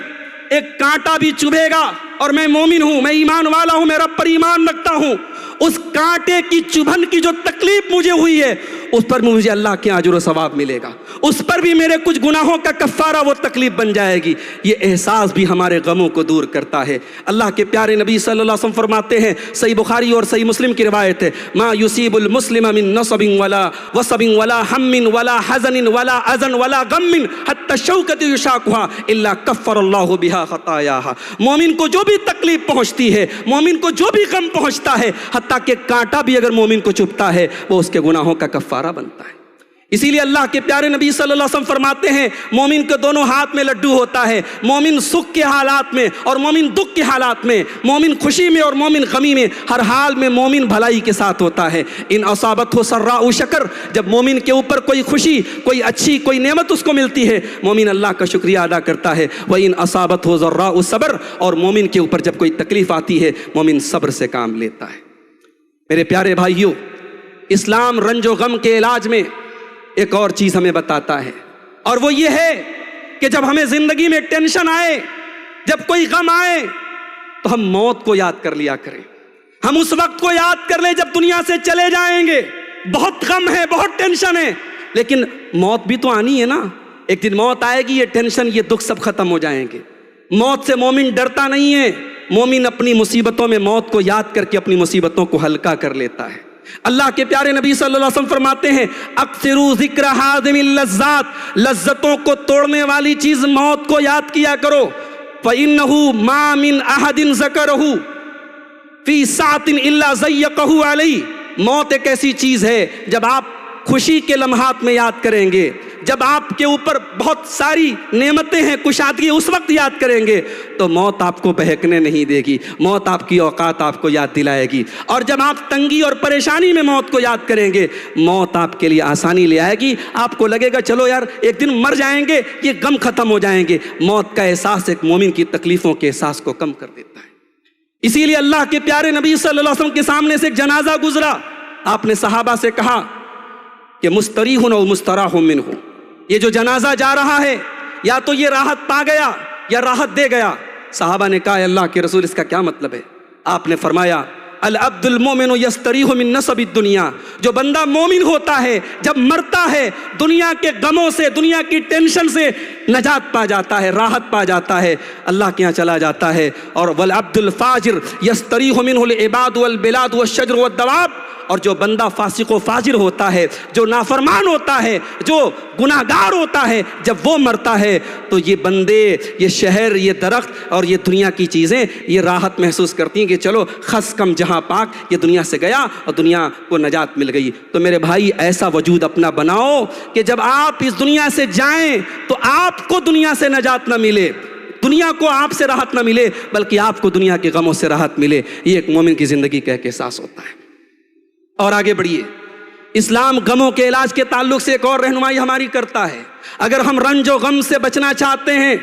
ایک کانٹا بھی چبھے گا، اور میں مومن ہوں، میں ایمان والا ہوں، میں رب پر ایمان رکھتا ہوں، اس کانٹے کی چبھن کی جو تکلیف مجھے ہوئی ہے اس پر مجھے اللہ کے اجر و ثواب ملے گا، اس پر بھی میرے کچھ گناہوں کا کفارہ وہ تکلیف بن جائے گی۔ یہ احساس بھی ہمارے غموں کو دور کرتا ہے۔ اللہ کے پیارے نبی صلی اللہ علیہ وسلم فرماتے ہیں، صحیح بخاری اور صحیح مسلم کی روایت ہے، ما یصیب المسلم من نصب ولا وصب ولا ہم ولا حزن ولا اذن ولا غم حتى الشوکۃ یشاقها الا کفر اللہ بها خطاياها۔ مومن کو جو بھی تکلیف پہنچتی ہے، مومن کو جو بھی غم پہنچتا ہے، حتیٰ کہ کانٹا بھی اگر مومن کو چبھتا ہے وہ اس کے گناہوں کا کفارہ بنتا ہے۔ اسی لیے اللہ کے پیارے نبی صلی اللہ علیہ وسلم فرماتے ہیں، مومن کے دونوں ہاتھ میں لڈو ہوتا ہے، مومن سکھ کے حالات میں اور مومن دکھ کے حالات میں، مومن خوشی میں اور مومن غمی میں، ہر حال میں مومن بھلائی کے ساتھ ہوتا ہے۔ ان اصابتہ سراء شکر، جب مومن کے اوپر کوئی خوشی، کوئی اچھی کوئی نعمت اس کو ملتی ہے، مومن اللہ کا شکریہ ادا کرتا ہے۔ وَإِنْ أَصَابَتْهُ ضَرَّاءُ صبر، اور مومن کے اوپر جب کوئی تکلیف آتی ہے مومن صبر سے کام لیتا ہے۔ میرے پیارے بھائیوں، اسلام رنج و غم کے علاج میں ایک اور چیز ہمیں بتاتا ہے، اور وہ یہ ہے کہ جب ہمیں زندگی میں ٹینشن آئے، جب کوئی غم آئے، تو ہم موت کو یاد کر لیا کریں۔ ہم اس وقت کو یاد کر لیں جب دنیا سے چلے جائیں گے۔ بہت غم ہے، بہت ٹینشن ہے، لیکن موت بھی تو آنی ہے نا۔ ایک دن موت آئے گی، یہ ٹینشن یہ دکھ سب ختم ہو جائیں گے۔ موت سے مومن ڈرتا نہیں ہے، مومن اپنی مصیبتوں میں موت کو یاد کر کے اپنی مصیبتوں کو ہلکا کر لیتا ہے۔ اللہ کے پیارے نبی صلی اللہ علیہ وسلم فرماتے ہیں، اکثروا ذکر ہادم اللذات، لذتوں کو توڑنے والی چیز موت کو یاد کیا کرو۔ فإنه ما من أحد ذکرہ فی ساعۃ الا ضیقہ علیہ، موت ایک ایسی چیز ہے جب آپ خوشی کے لمحات میں یاد کریں گے، جب آپ کے اوپر بہت ساری نعمتیں ہیں، کشادگی، اس وقت یاد کریں گے تو موت آپ کو بہکنے نہیں دے گی، موت آپ کی اوقات آپ کو یاد دلائے گی۔ اور جب آپ تنگی اور پریشانی میں موت کو یاد کریں گے، موت آپ کے لیے آسانی لے آئے گی۔ آپ کو لگے گا چلو یار ایک دن مر جائیں گے، یہ غم ختم ہو جائیں گے۔ موت کا احساس ایک مومن کی تکلیفوں کے احساس کو کم کر دیتا ہے۔ اسی لیے اللہ کے پیارے نبی صلی اللہ علیہ وسلم کے سامنے سے ایک جنازہ گزرا، آپ نے صحابہ سے کہا کہ مستریح و مستراح منہ، یہ جو جنازہ جا رہا ہے یا تو یہ راحت پا گیا یا راحت دے گیا۔ صحابہ نے کہا اے اللہ کے رسول، اس کا کیا مطلب ہے؟ آپ نے فرمایا العبد المومن یستریح من نصب الدنیا، جو بندہ مومن ہوتا ہے جب مرتا ہے دنیا کے غموں سے، دنیا کی ٹینشن سے نجات پا جاتا ہے، راحت پا جاتا ہے، اللہ کے یہاں چلا جاتا ہے۔ اور والعبد الفاجر یستریح منہ العباد والبلاد والشجر والدواب، اور جو بندہ فاسق و فاجر ہوتا ہے، جو نافرمان ہوتا ہے، جو گناہ گار ہوتا ہے، جب وہ مرتا ہے تو یہ بندے، یہ شہر، یہ درخت اور یہ دنیا کی چیزیں یہ راحت محسوس کرتی ہیں کہ چلو خس کم جہاں پاک، یہ دنیا سے گیا اور دنیا کو نجات مل گئی۔ تو میرے بھائی ایسا وجود اپنا بناؤ کہ جب آپ اس دنیا سے جائیں تو آپ کو دنیا سے نجات نہ ملے، دنیا کو آپ سے راحت نہ ملے، بلکہ آپ کو دنیا کے غموں سے راحت ملے۔ یہ ایک مومن کی زندگی کا ایک احساس ہوتا ہے۔ اور آگے بڑھیے، اسلام غموں کے علاج کے تعلق سے ایک اور رہنمائی ہماری کرتا ہے۔ اگر ہم رنج و غم سے بچنا چاہتے ہیں،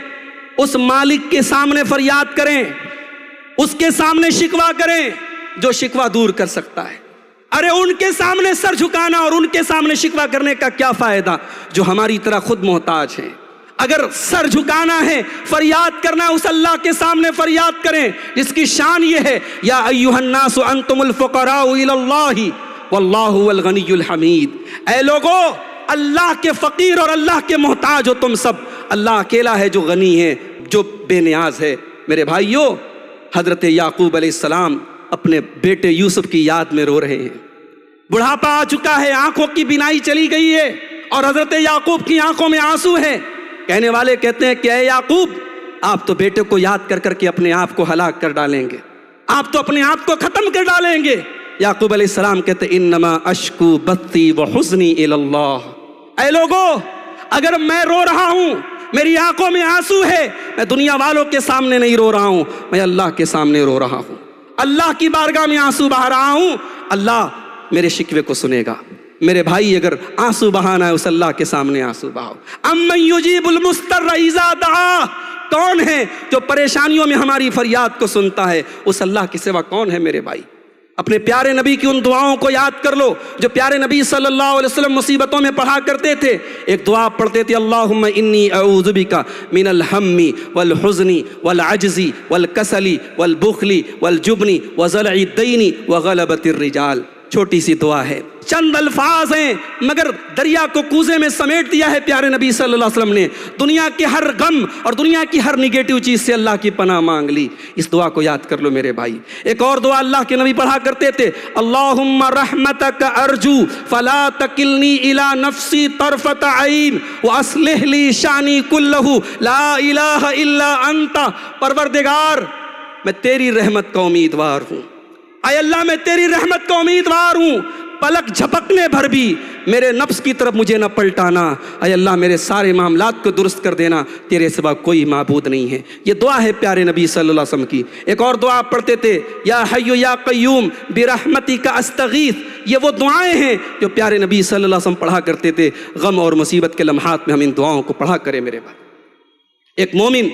اس مالک کے سامنے فریاد کریں، اس کے سامنے شکوہ کریں جو شکوہ دور کر سکتا ہے۔ ارے ان کے سامنے سر جھکانا اور ان کے سامنے شکوہ کرنے کا کیا فائدہ جو ہماری طرح خود محتاج ہیں۔ اگر سر جھکانا ہے، فریاد کرنا ہے، اس اللہ کے سامنے فریاد کریں جس کی شان یہ ہے یا ایھا الناس انتم الفقراء الی اللہ واللہ هو الغنی الحمید۔ اے لوگو، اللہ کے فقیر اور اللہ کے محتاج ہو تم سب، اللہ اکیلا ہے جو غنی ہے، جو بے نیاز ہے۔ میرے بھائیو، حضرت یعقوب علیہ السلام اپنے بیٹے یوسف کی یاد میں رو رہے ہیں۔ بڑھاپا آ چکا ہے، آنکھوں کی بینائی چلی گئی ہے اور حضرت یعقوب کی آنکھوں میں آنسو ہے۔ کہنے والے کہتے ہیں کہ اے یعقوب، آپ تو بیٹے کو یاد کر کر کے اپنے آپ کو ہلاک کر ڈالیں گے، آپ تو اپنے آپ کو ختم کر ڈالیں گے۔ یعقوب علیہ السلام کہتے ہیں انما اشکو بثی وحزنی الی اللہ۔ اے لوگو، اگر میں رو رہا ہوں، میری آنکھوں میں آنسو ہے، میں دنیا والوں کے سامنے نہیں رو رہا ہوں، میں اللہ کے سامنے رو رہا ہوں، اللہ کی بارگاہ میں آنسو بہا رہا ہوں، اللہ میرے شکوے کو سنے گا۔ میرے بھائی، اگر آنسو بہانا ہے اس اللہ کے سامنے آنسو بہاؤ۔ امن یجیب المضطر اذا دعا، کون ہے جو پریشانیوں میں ہماری فریاد کو سنتا ہے؟ اس اللہ کے سوا کون ہے میرے بھائی؟ اپنے پیارے نبی کی ان دعاؤں کو یاد کر لو جو پیارے نبی صلی اللہ علیہ وسلم مصیبتوں میں پڑھا کرتے تھے۔ ایک دعا پڑھتے تھے، اللہم انی اعوذ بک من الہم والحزن والعجز والکسل والبخل والجبن وضلع الدین وغلبۃ الرجال۔ چھوٹی سی دعا ہے، چند الفاظ ہیں، مگر دریا کو کوزے میں سمیٹ دیا ہے پیارے نبی صلی اللہ علیہ وسلم نے۔ دنیا کے ہر غم اور دنیا کی ہر نگیٹو چیز سے اللہ کی پناہ مانگ لی۔ اس دعا کو یاد کر لو میرے بھائی۔ ایک اور دعا اللہ کے نبی پڑھا کرتے تھے، اللہم رحمتک ارجو فلا تکلنی الی نفسی طرفۃ عین واصلح لی شانی کلہ لا الہ الا انت۔ پروردگار، میں تیری رحمت کا امیدوار ہوں، اے اللہ میں تیری رحمت کا امیدوار ہوں، پلک جھپکنے بھر بھی میرے نفس کی طرف مجھے نہ پلٹانا، اے اللہ میرے سارے معاملات کو درست کر دینا، تیرے سوا کوئی معبود نہیں ہے۔ یہ دعا ہے پیارے نبی صلی اللہ علیہ وسلم کی۔ ایک اور دعا پڑھتے تھے، یا حی یا قیوم برحمتک استغیث۔ یہ وہ دعائیں ہیں جو پیارے نبی صلی اللہ علیہ وسلم پڑھا کرتے تھے۔ غم اور مصیبت کے لمحات میں ہم ان دعاؤں کو پڑھا کریں میرے بھائی۔ ایک مومن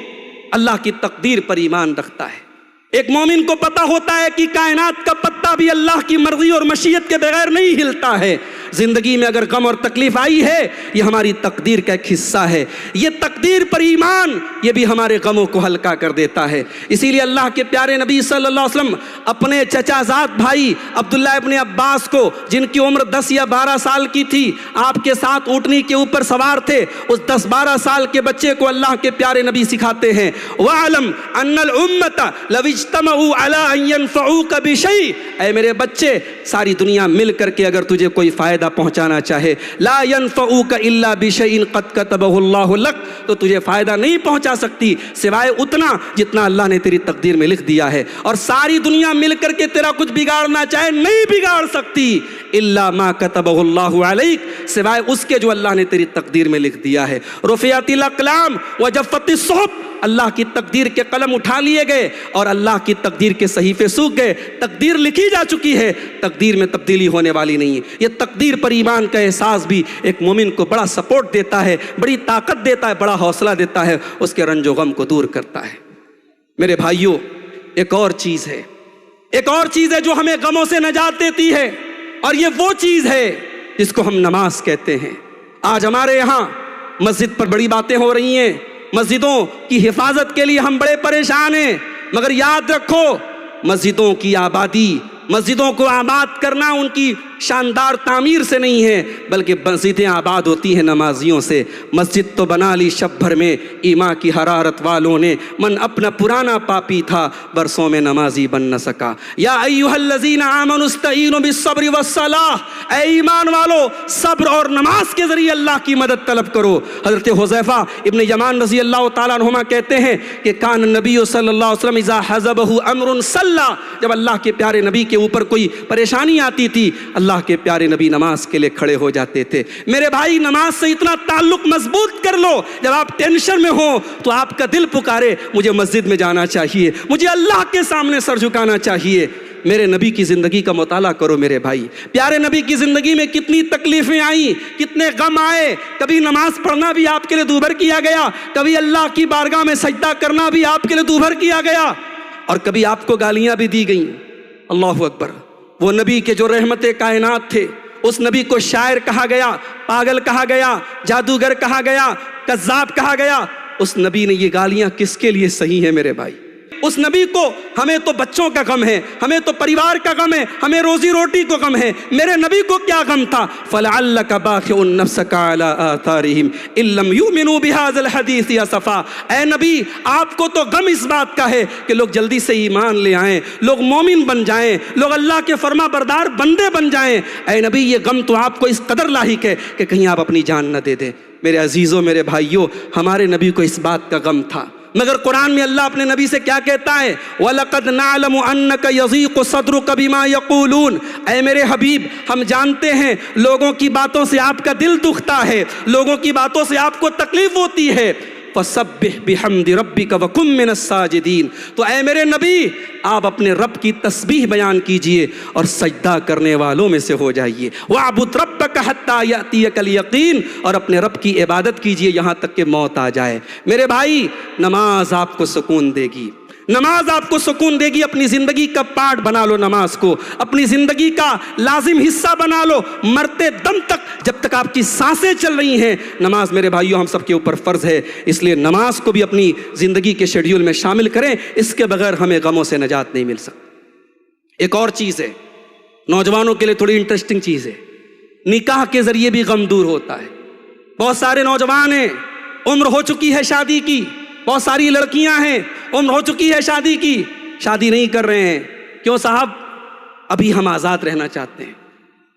اللہ کی تقدیر پر ایمان رکھتا ہے۔ ایک مومن کو پتہ ہوتا ہے کہ کائنات کا پتا بھی اللہ کی مرضی اور مشیت کے بغیر نہیں ہلتا ہے۔ زندگی میں اگر غم اور تکلیف آئی ہے، یہ ہماری تقدیر کا ایک حصہ ہے۔ یہ تقدیر پر ایمان، یہ بھی ہمارے غموں کو ہلکا کر دیتا ہے۔ اسی لیے اللہ کے پیارے نبی صلی اللہ علیہ وسلم اپنے چچا زاد بھائی عبداللہ ابن عباس کو، جن کی عمر 10 یا 12 سال کی تھی، آپ کے ساتھ اونٹنی کے اوپر سوار تھے، اس 10-12 سال کے بچے کو اللہ کے پیارے نبی سکھاتے ہیں، وَعَلَمْ أَنَّ الْأُمَّةَ لَوِ اجْتَمَعُوا عَلَىٰ أَن يَنفَعُوكَ بِشَيْءٍ۔ اے میرے بچے، ساری دنیا مل کر کے اگر تجھے کوئی فائدہ پہنچانا چاہے، لا ينفعوك الا بشيء قد كتبه الله لك، تو تجھے فائدہ نہیں پہنچا سکتی سوائے اتنا جتنا اللہ نے تیری تقدیر میں لکھ دیا ہے۔ اور ساری دنیا مل کر کے تیرا کچھ بگاڑنا چاہے نہیں بگاڑ سکتی، الا ما كتبه الله عليك، سوائے اس کے جو اللہ نے تیری تقدیر میں لکھ دیا ہے۔ رفعت الاقلام وجفت الصحف، اللہ کی تقدیر کے قلم اٹھا لیے گئے اور اللہ کی تقدیر کے صحیفے سوکھ گئے۔ تقدیر لکھی جا چکی ہے، تقدیر میں تبدیلی ہونے والی نہیں ہے۔ یہ تقدیر پر ایمان کا احساس بھی ایک مومن کو بڑا سپورٹ دیتا ہے، بڑی طاقت دیتا ہے، بڑا حوصلہ دیتا ہے، اس کے رنج و غم کو دور کرتا ہے۔ میرے بھائیوں، ایک اور چیز ہے، ایک اور چیز ہے جو ہمیں غموں سے نجات دیتی ہے، اور یہ وہ چیز ہے جس کو ہم نماز کہتے ہیں۔ آج ہمارے یہاں مسجد پر بڑی باتیں ہو رہی ہیں، مسجدوں کی حفاظت کے لیے ہم بڑے پریشان ہیں، مگر یاد رکھو، مسجدوں کی آبادی، مسجدوں کو آباد کرنا ان کی شاندار تعمیر سے نہیں ہے، بلکہ مسجدیں آباد ہوتی ہیں نمازیوں سے۔ مسجد تو بنا لی شب بھر میں ایمان کی حرارت والوں نے، من اپنا پرانا پاپی تھا برسوں میں نمازی بن نہ سکا۔ یا ایھا الذین آمنوا استعینوا بالصبر والصلاۃ، اے ایمان والو، صبر اور نماز کے ذریعے اللہ کی مدد طلب کرو۔ حضرت حذیفہ ابن یمان رضی اللہ تعالیٰ عنہما کہتے ہیں کہ کان النبی صلی اللہ علیہ وسلم اذا حزبہ امر صلی، جب اللہ کے پیارے نبی کے اوپر کوئی پریشانی آتی تھی، اللہ کے پیارے نبی نماز کے لیے کھڑے ہو جاتے تھے۔ میرے بھائی، نماز سے اتنا تعلق مضبوط کر لو، جب آپ ٹینشن میں ہو تو آپ کا دل پکارے مجھے مسجد میں جانا چاہیے، مجھے اللہ کے سامنے سر جھکانا چاہیے۔ میرے نبی کی زندگی کا مطالعہ کرو میرے بھائی، پیارے نبی کی زندگی میں کتنی تکلیفیں آئیں، کتنے غم آئے، کبھی نماز پڑھنا بھی آپ کے لیے دوبھر کیا گیا، کبھی اللہ کی بارگاہ میں سجدہ کرنا بھی آپ کے لیے دوبھر کیا گیا، اور کبھی آپ کو گالیاں بھی دی گئیں۔ اللہ اکبر۔ وہ نبی کے جو رحمت کائنات تھے، اس نبی کو شاعر کہا گیا، پاگل کہا گیا، جادوگر کہا گیا، کذاب کہا گیا۔ اس نبی نے یہ گالیاں کس کے لیے صحیح ہیں میرے بھائی؟ اس نبی کو ہمیں تو بچوں کا غم ہے، ہمیں تو پریوار کا غم ہے، ہمیں روزی روٹی کو غم ہے۔ میرے نبی کو کیا غم تھا؟ فَلَعَلَّكَ بَاخِعٌ نَفْسَكَ عَلَىٰ آثَارِهِمْ إِن لَّمْ يُؤْمِنُوا بِهَٰذَا الْحَدِيثِ أَسَفًا۔ اے نبی، آپ کو تو غم اس بات کا ہے کہ لوگ جلدی سے ایمان لے آئیں، لوگ مومن بن جائیں، لوگ اللہ کے فرما بردار بندے بن جائیں۔ اے نبی، یہ غم تو آپ کو اس قدر لاحق ہے کہ کہیں آپ اپنی جان نہ دے دیں۔ میرے عزیزوں، میرے بھائیوں، ہمارے نبی کو اس بات کا غم تھا، مگر قرآن میں اللہ اپنے نبی سے کیا کہتا ہے؟ وَلَقَدْ نَعْلَمُ أَنَّكَ يَضِيقُ صَدْرُكَ بِمَا يَقُولُونَ۔ اے میرے حبیب، ہم جانتے ہیں لوگوں کی باتوں سے آپ کا دل دکھتا ہے، لوگوں کی باتوں سے آپ کو تکلیف ہوتی ہے۔ فَسَبِّحْ بِحَمْدِ رَبِّكَ وَكُن مِّنَ السَّاجِدِينَ۔ تو اے میرے نبی، آپ اپنے رب کی تسبیح بیان کیجئے اور سجدہ کرنے والوں میں سے ہو جائیے۔ وَاعْبُدْ رَبَّكَ حَتَّىٰ يَأْتِيَكَ الْيَقِينُ۔ اور اپنے رب کی عبادت کیجئے یہاں تک کہ موت آ جائے۔ میرے بھائی، نماز آپ کو سکون دے گی، نماز آپ کو سکون دے گی۔ اپنی زندگی کا پارٹ بنا لو نماز کو، اپنی زندگی کا لازم حصہ بنا لو۔ مرتے دم تک، جب تک آپ کی سانسیں چل رہی ہیں، نماز میرے بھائیوں ہم سب کے اوپر فرض ہے۔ اس لیے نماز کو بھی اپنی زندگی کے شیڈیول میں شامل کریں، اس کے بغیر ہمیں غموں سے نجات نہیں مل سکتی۔ ایک اور چیز ہے، نوجوانوں کے لیے تھوڑی انٹرسٹنگ چیز ہے، نکاح کے ذریعے بھی غم دور ہوتا ہے۔ بہت سارے نوجوان ہیں، عمر ہو چکی ہے شادی کی، بہت ساری لڑکیاں ہیں، عمر ہو چکی ہے شادی کی، شادی نہیں کر رہے ہیں۔ کیوں صاحب؟ ابھی ہم آزاد رہنا چاہتے ہیں۔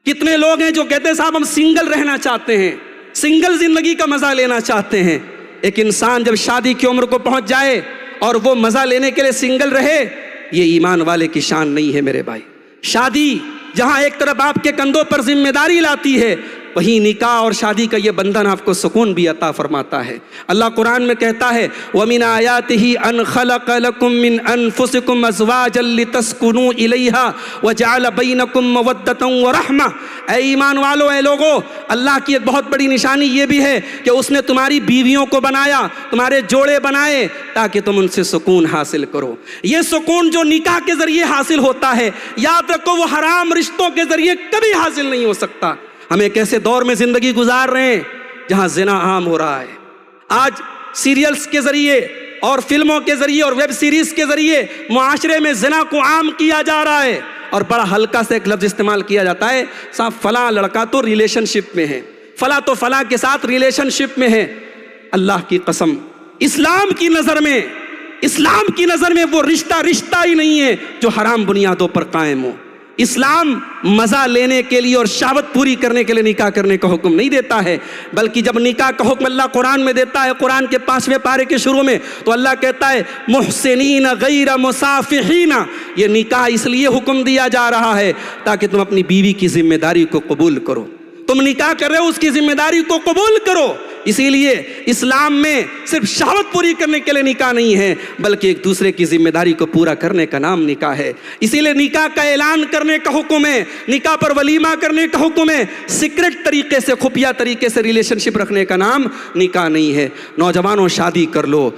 کتنے لوگ ہیں جو کہتے ہیں صاحب ہم سنگل رہنا چاہتے ہیں، سنگل زندگی کا مزہ لینا چاہتے ہیں۔ ایک انسان جب شادی کی عمر کو پہنچ جائے اور وہ مزہ لینے کے لیے سنگل رہے، یہ ایمان والے کی شان نہیں ہے میرے بھائی۔ شادی جہاں ایک طرف آپ کے کندھوں پر ذمہ داری لاتی ہے، وہیں نکاح اور شادی کا یہ بندھن آپ کو سکون بھی عطا فرماتا ہے۔ اللہ قرآن میں کہتا ہے وَمِنْ آيَاتِهِ أَنْ خَلَقَ لَكُم مِّنْ أَنفُسِكُمْ أَزْوَاجًا لِتَسْكُنُوا إِلَيْهَا وَجَعَلَ بَيْنَكُم مَّوَدَّةً وَرَحْمَةً۔ اے ایمان والو، اے لوگو، اللہ کی ایک بہت بڑی نشانی یہ بھی ہے کہ اس نے تمہاری بیویوں کو بنایا، تمہارے جوڑے بنائے تاکہ تم ان سے سکون حاصل کرو۔ یہ سکون جو نکاح کے ذریعے حاصل ہوتا ہے، یاد رکھو وہ حرام رشتوں کے ذریعے کبھی حاصل نہیں ہو سکتا۔ ہم ایک ایسے دور میں زندگی گزار رہے ہیں جہاں زنا عام ہو رہا ہے۔ آج سیریلز کے ذریعے اور فلموں کے ذریعے اور ویب سیریز کے ذریعے معاشرے میں زنا کو عام کیا جا رہا ہے، اور بڑا ہلکا سے ایک لفظ استعمال کیا جاتا ہے، صاحب فلاں لڑکا تو ریلیشن شپ میں ہے، فلاں تو فلاں کے ساتھ ریلیشن شپ میں ہے۔ اللہ کی قسم، اسلام کی نظر میں وہ رشتہ ہی نہیں ہے جو حرام بنیادوں پر قائم ہو۔ اسلام مزہ لینے کے لیے اور شہوت پوری کرنے کے لیے نکاح کرنے کا حکم نہیں دیتا ہے، بلکہ جب نکاح کا حکم اللہ قرآن میں دیتا ہے، قرآن کے 5ویں پارے کے شروع میں، تو اللہ کہتا ہے محسنین غیر مصافحین۔ یہ نکاح اس لیے حکم دیا جا رہا ہے تاکہ تم اپنی بیوی کی ذمہ داری کو قبول کرو۔ تم نکاح کر رہے ہو، اس کی ذمہ داری کو قبول کرو۔ اسی لیے اسلام میں صرف شہوت پوری کرنے کے لیے نکاح نہیں ہے، بلکہ ایک دوسرے کی ذمہ داری کو پورا کرنے کا نام نکاح ہے۔ اسی لیے نکاح کا اعلان کرنے کا حکم ہے، نکاح پر ولیمہ کرنے کا حکم ہے۔ سیکرٹ طریقے سے، خفیہ طریقے سے ریلیشن شپ رکھنے کا نام نکاح نہیں ہے۔ نوجوانوں، شادی کر لو،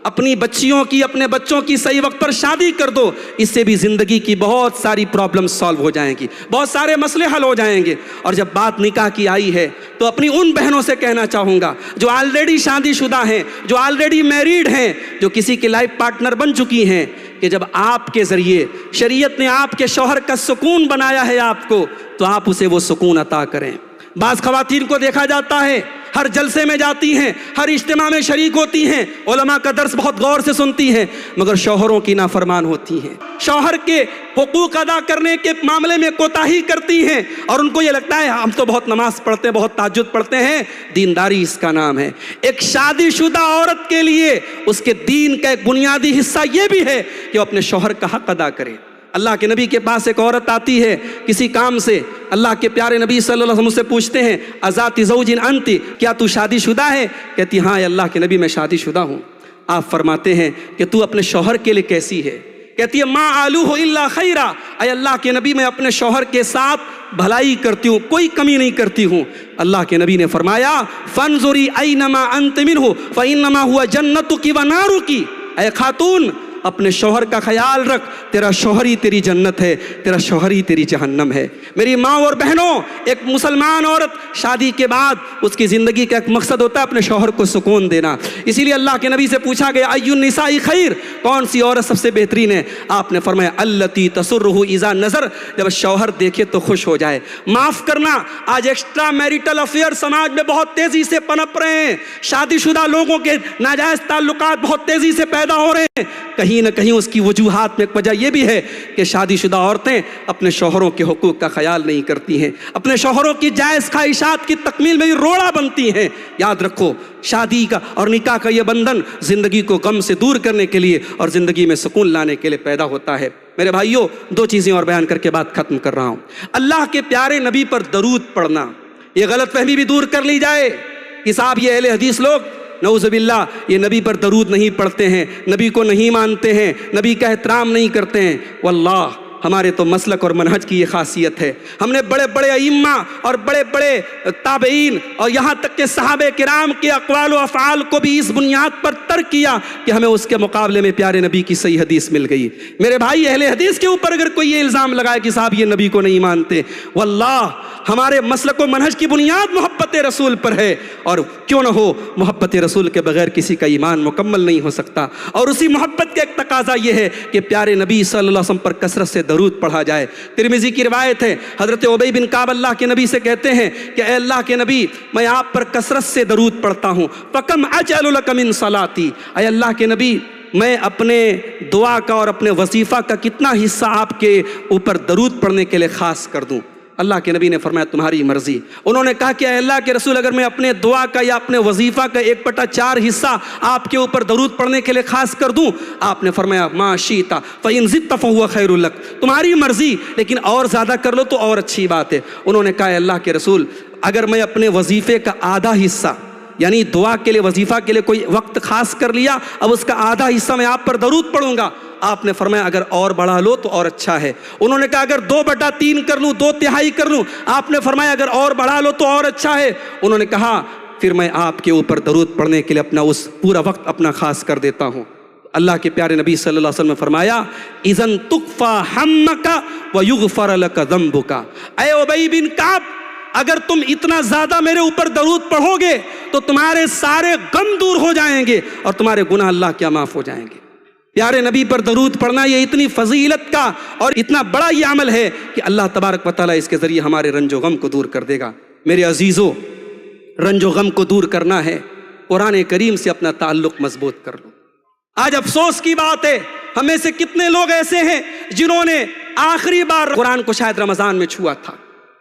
اپنی بچیوں کی، اپنے بچوں کی صحیح وقت پر شادی کر دو۔ اس سے بھی زندگی کی بہت ساری پرابلم سالو ہو جائیں گی، بہت سارے مسئلے حل ہو جائیں گے۔ اور جب بات نکاح کی آئی ہے تو اپنی ان بہنوں سے کہنا چاہوں گا جو آلریڈی شادی شدہ ہیں، جو آلریڈی میریڈ ہیں، جو کسی کی لائف پارٹنر بن چکی ہیں، کہ جب آپ کے ذریعے شریعت نے آپ کے شوہر کا سکون بنایا ہے آپ کو، تو آپ اسے وہ سکون عطا کریں۔ بعض خواتین کو دیکھا جاتا ہے ہر جلسے میں جاتی ہیں، ہر اجتماع میں شریک ہوتی ہیں، علماء کا درس بہت غور سے سنتی ہیں، مگر شوہروں کی نافرمان ہوتی ہیں، شوہر کے حقوق ادا کرنے کے معاملے میں کوتاہی کرتی ہیں، اور ان کو یہ لگتا ہے ہم تو بہت نماز پڑھتے ہیں، بہت تہجد پڑھتے ہیں۔ دینداری اس کا نام ہے۔ ایک شادی شدہ عورت کے لیے اس کے دین کا ایک بنیادی حصہ یہ بھی ہے کہ وہ اپنے شوہر کا حق ادا کرے۔ اللہ کے نبی کے پاس ایک عورت آتی ہے کسی کام سے، اللہ کے پیارے نبی صلی اللہ علیہ وسلم سے پوچھتے ہیں اذات زوج انت، کیا تو شادی شدہ ہے؟ کہتی ہاں اللہ کے نبی میں شادی شدہ ہوں۔ آپ فرماتے ہیں کہ تو اپنے شوہر کے لیے کیسی ہے؟ کہتی ہے ما آلوہ الا خیرا، اے اللہ کے نبی میں اپنے شوہر کے ساتھ بھلائی کرتی ہوں، کوئی کمی نہیں کرتی ہوں۔ اللہ کے نبی نے فرمایا فانظری اینما انت منہ فانما هو جنتک ونارک، اے خاتون اپنے شوہر کا خیال رکھ، تیرا شوہر ہی تیری جنت ہے، تیرا شوہر ہی تیری جہنم ہے۔ میری ماں اور بہنوں، ایک مسلمان عورت شادی کے بعد اس کی زندگی کا ایک مقصد ہوتا ہے اپنے شوہر کو سکون دینا۔ اسی لیے اللہ کے نبی سے پوچھا گیا ای النساء خیر، کون سی عورت سب سے بہترین ہے؟ آپ نے فرمایا التی تسرہ اذا نظر، جب شوہر دیکھے تو خوش ہو جائے۔ معاف کرنا، آج ایکسٹرا میریٹل افیئر سماج میں بہت تیزی سے پنپ رہے ہیں، شادی شدہ لوگوں کے ناجائز تعلقات بہت تیزی سے پیدا ہو رہے ہیں۔ کہیں نہ کہیں اس کی وجوہات میں ایک وجہ یہ بھی ہے کہ شادی شدہ عورتیں اپنے شوہروں کے حقوق کا خیال نہیں کرتی ہیں، اپنے شوہروں کی جائز خواہشات کی تکمیل میں روڑا بنتی ہیں۔ یاد رکھو، شادی کا اور نکاح کا یہ بندھن زندگی کو غم سے دور کرنے کے لیے اور زندگی میں سکون لانے کے لیے پیدا ہوتا ہے۔ میرے بھائیوں، دو چیزیں اور بیان کر کے بات ختم کر رہا ہوں۔ اللہ کے پیارے نبی پر درود پڑھنا، یہ غلط فہمی بھی دور کر لی جائے کہ صاحب یہ اہل حدیث لوگ نعوذ باللہ یہ نبی پر درود نہیں پڑھتے ہیں، نبی کو نہیں مانتے ہیں، نبی کا احترام نہیں کرتے ہیں۔ واللہ ہمارے تو مسلک اور منہج کی یہ خاصیت ہے، ہم نے بڑے بڑے ائمہ اور بڑے بڑے تابعین اور یہاں تک کہ صحابہ کرام کے اقوال و افعال کو بھی اس بنیاد پر ترک کیا کہ ہمیں اس کے مقابلے میں پیارے نبی کی صحیح حدیث مل گئی۔ میرے بھائی، اہل حدیث کے اوپر اگر کوئی یہ الزام لگائے کہ صاحب یہ نبی کو نہیں مانتے، واللہ ہمارے مسلک و منہج کی بنیاد محبت رسول پر ہے، اور کیوں نہ ہو، محبت رسول کے بغیر کسی کا ایمان مکمل نہیں ہو سکتا۔ اور اسی محبت کا ایک تقاضا یہ ہے کہ پیارے نبی صلی اللہ علیہ وسلم پر کثرت سے درود پڑھا جائے۔ ترمذی کی روایت ہے، حضرت ابی بن کعب اللہ کے نبی سے کہتے ہیں کہ اے اللہ کے نبی، میں آپ پر کثرت سے درود پڑھتا ہوں، فکم اجعل لک من صلاتی، اے اللہ کے نبی میں اپنے دعا کا اور اپنے وظیفہ کا کتنا حصہ آپ کے اوپر درود پڑھنے کے لیے خاص کر دوں؟ اللہ کے نبی نے فرمایا تمہاری مرضی۔ انہوں نے کہا کہ اے اللہ کے رسول، اگر میں اپنے دعا کا یا اپنے وظیفہ کا 1/4 حصہ آپ کے اوپر درود پڑھنے کے لیے خاص کر دوں؟ آپ نے فرمایا ما شئت فإن زدت فهو خير لك، تمہاری مرضی، لیکن اور زیادہ کر لو تو اور اچھی بات ہے۔ انہوں نے کہا اے اللہ کے رسول، اگر میں اپنے وظیفے کا آدھا حصہ، یعنی دعا کے لیے وظیفہ کے لیے کوئی وقت خاص کر لیا، اب اس کا آدھا حصہ میں آپ پر درود پڑھوں گا، آپ نے فرمایا اگر اور بڑھا لو تو اور اچھا ہے۔ انہوں نے کہا اگر 2/3 کر لوں، 2/3 کر لوں، آپ نے فرمایا اگر اور بڑھا لو تو اور اچھا ہے۔ انہوں نے کہا پھر میں آپ کے اوپر درود پڑھنے کے لیے اپنا اس پورا وقت اپنا خاص کر دیتا ہوں۔ اللہ کے پیارے نبی صلی اللہ علیہ وسلم نے فرمایا اذن تکفی ہمک ویغفر لک ذنبک، اے ابی بن کعب، اگر تم اتنا زیادہ میرے اوپر درود پڑھو گے تو تمہارے سارے غم دور ہو جائیں گے اور تمہارے گناہ اللہ کیا معاف ہو جائیں گے۔ پیارے نبی پر درود پڑھنا یہ اتنی فضیلت کا اور اتنا بڑا یہ عمل ہے کہ اللہ تبارک و تعالیٰ اس کے ذریعے ہمارے رنج و غم کو دور کر دے گا۔ میرے عزیزو، رنج و غم کو دور کرنا ہے، قرآن کریم سے اپنا تعلق مضبوط کر لو۔ آج افسوس کی بات ہے، ہمیں سے کتنے لوگ ایسے ہیں جنہوں نے آخری بار قرآن کو شاید رمضان میں چھوا تھا۔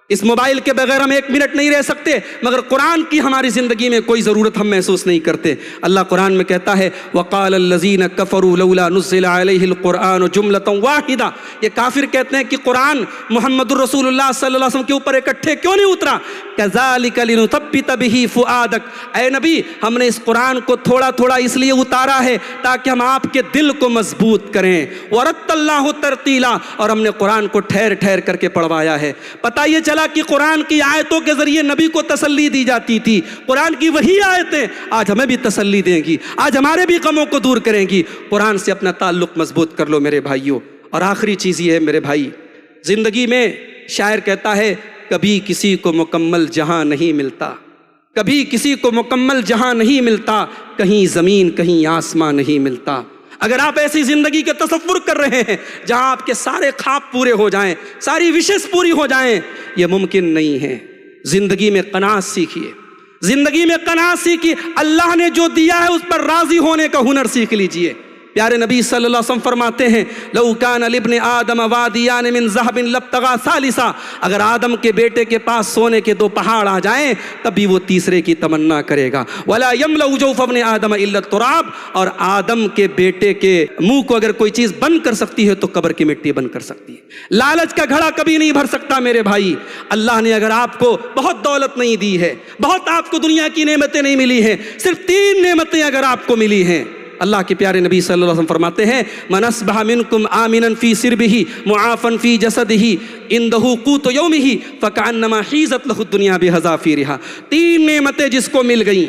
اس موبائل کے بغیر ہم 1 منٹ نہیں رہ سکتے، مگر قرآن کی ہماری زندگی میں کوئی ضرورت ہم محسوس نہیں کرتے۔ اللہ قرآن میں کہتا ہے وَقَالَ الَّذِينَ كَفَرُوا لَوْلَا نُزِّلَ عَلَيْهِ الْقُرْآنُ جُمْلَةً وَاحِدَةً، یہ کافر کہتے ہیں کہ قرآن محمد الرسول اللہ صلی اللہ علیہ وسلم کے اوپر اکٹھے کیوں نہیں اترا؟ كَذَلِكَ لِنُثَبِّتَ بِهِ فُؤَادَكَ، اے نبی ہم نے اس قرآن کو تھوڑا تھوڑا اس لیے اتارا ہے تاکہ ہم آپ کے دل کو مضبوط کریں۔ وَرَتَّلْنَاهُ تَرْتِيلًا، اور ہم نے قرآن کو ٹھہر ٹھہر کر کے پڑھوایا ہے۔ پتہ یہ کہ قرآن کی آیتوں کے ذریعے نبی کو تسلی دی جاتی تھی، قرآن کی وہی آیتیں آج ہمیں بھی تسلی دیں گی، آج ہمارے بھی غموں کو دور کریں گی۔ قرآن سے اپنا تعلق مضبوط کر لو میرے بھائیوں۔ اور آخری چیز یہ ہے میرے بھائی، زندگی میں شاعر کہتا ہے کبھی کسی کو مکمل جہاں نہیں ملتا، کبھی کسی کو مکمل جہاں نہیں ملتا، کہیں زمین کہیں آسمان نہیں ملتا۔ اگر آپ ایسی زندگی کے تصور کر رہے ہیں جہاں آپ کے سارے خواب پورے ہو جائیں، ساری وشز پوری ہو جائیں، یہ ممکن نہیں ہے۔ زندگی میں قناعت سیکھیے، زندگی میں قناعت سیکھیے، اللہ نے جو دیا ہے اس پر راضی ہونے کا ہنر سیکھ لیجئے۔ پیارے نبی صلی اللہ علیہ وسلم فرماتے ہیں لو کان لابن آدم وادیان من ذهب لابتغى ثالثا، اگر آدم کے بیٹے کے پاس سونے کے 2 پہاڑ آ جائیں تب بھی وہ تیسرے کی تمنا کرے گا۔ ولا يملأ جوف ابن آدم الا التراب، اور آدم کے بیٹے کے منہ کو اگر کوئی چیز بند کر سکتی ہے تو قبر کی مٹی بند کر سکتی ہے۔ لالچ کا گھڑا کبھی نہیں بھر سکتا میرے بھائی۔ اللہ نے اگر آپ کو بہت دولت نہیں دی ہے، بہت آپ کو دنیا کی نعمتیں نہیں ملی ہیں، صرف 3 نعمتیں اگر آپ کو ملی ہیں، اللہ کے پیارے نبی صلی اللہ علیہ وسلم فرماتے ہیں من اصبح منکم آمنا فی سربہ معافا فی جسدہ عندہ قوت یومہ فکأنما حیزت لہ الدنیا بحذافیرہا۔ 3 نعمتیں جس کو مل گئیں،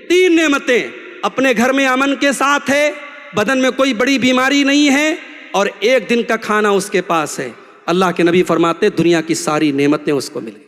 3 نعمتیں، اپنے گھر میں امن کے ساتھ ہے، بدن میں کوئی بڑی بیماری نہیں ہے اور ایک دن کا کھانا اس کے پاس ہے، اللہ کے نبی فرماتے دنیا کی ساری نعمتیں اس کو ملیں۔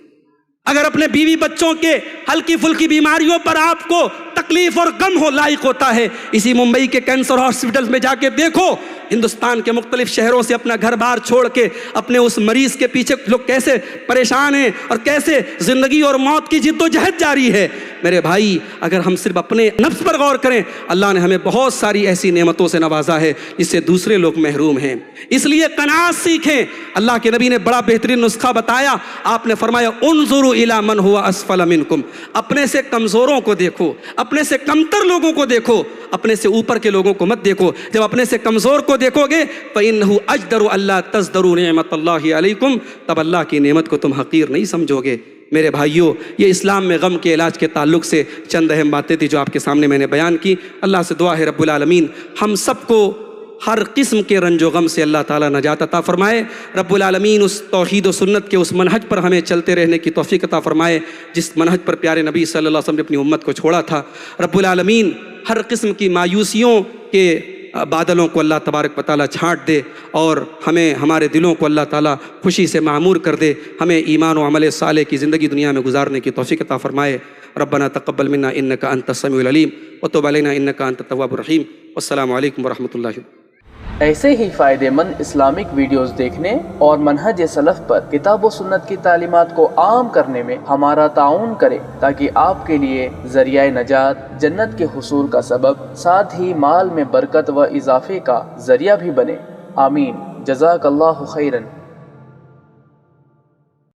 اگر اپنے بیوی بچوں کے ہلکی پھلکی بیماریوں پر آپ کو تکلیف اور غم ہو لائق ہوتا ہے، اسی ممبئی کے کینسر ہاسپٹل میں جا کے دیکھو، ہندوستان کے مختلف شہروں سے اپنا گھر بار چھوڑ کے اپنے اس مریض کے پیچھے لوگ کیسے پریشان ہیں اور کیسے زندگی اور موت کی جد و جہد جاری ہے۔ میرے بھائی، اگر ہم صرف اپنے نفس پر غور کریں، اللہ نے ہمیں بہت ساری ایسی نعمتوں سے نوازا ہے جس سے دوسرے لوگ محروم ہیں، اس لیے قناعت سیکھیں۔ اللہ کے نبی نے بڑا بہترین نسخہ بتایا، آپ نے فرمایا انظروا الی من هو اسفل منکم، اپنے سے کمزوروں کو دیکھو، اپنے سے کمتر لوگوں کو دیکھو، اپنے سے اوپر کے لوگوں کو مت دیکھو۔ جب اپنے سے کمزور کو دیکھو گے فَإِنَّهُ أَجْدَرُ أَلَّا تَزْدَرُوا نِعْمَةَ اللَّهِ عَلَيْكُمْ، تب اللہ کی نعمت کو تم حقیر نہیں سمجھو گے۔ میرے بھائیوں، یہ اسلام میں غم کے علاج کے تعلق سے چند اہم باتیں تھی جو آپ کے سامنے میں نے بیان کی۔ اللہ سے دعا ہے رب العالمین ہم سب کو ہر قسم کے رنج و غم سے اللہ تعالیٰ نجات عطا فرمائے۔ رب العالمین اس توحید و سنت کے اس منہج پر ہمیں چلتے رہنے کی توفیق عطا فرمائے جس منہج پر پیارے نبی صلی اللہ علیہ وسلم نے اپنی امت کو چھوڑا تھا۔ رب العالمین ہر قسم کی مایوسیوں کے بادلوں کو اللہ تبارک و تعالیٰ چھانٹ دے اور ہمیں ہمارے دلوں کو اللہ تعالیٰ خوشی سے معمور کر دے، ہمیں ایمان و عمل صالح کی زندگی دنیا میں گزارنے کی توفیق عطا فرمائے۔ ربنا تقبل منا انک انت السمیع العلیم وتب علینا انک انت التواب الرحیم۔ والسلام علیکم ورحمۃ اللہ۔ ایسے ہی فائدہ مند اسلامک ویڈیوز دیکھنے اور منہج سلف پر کتاب و سنت کی تعلیمات کو عام کرنے میں ہمارا تعاون کریں تاکہ آپ کے لیے ذریعہ نجات، جنت کے حصول کا سبب، ساتھ ہی مال میں برکت و اضافے کا ذریعہ بھی بنے۔ آمین۔ جزاک اللہ خیرن۔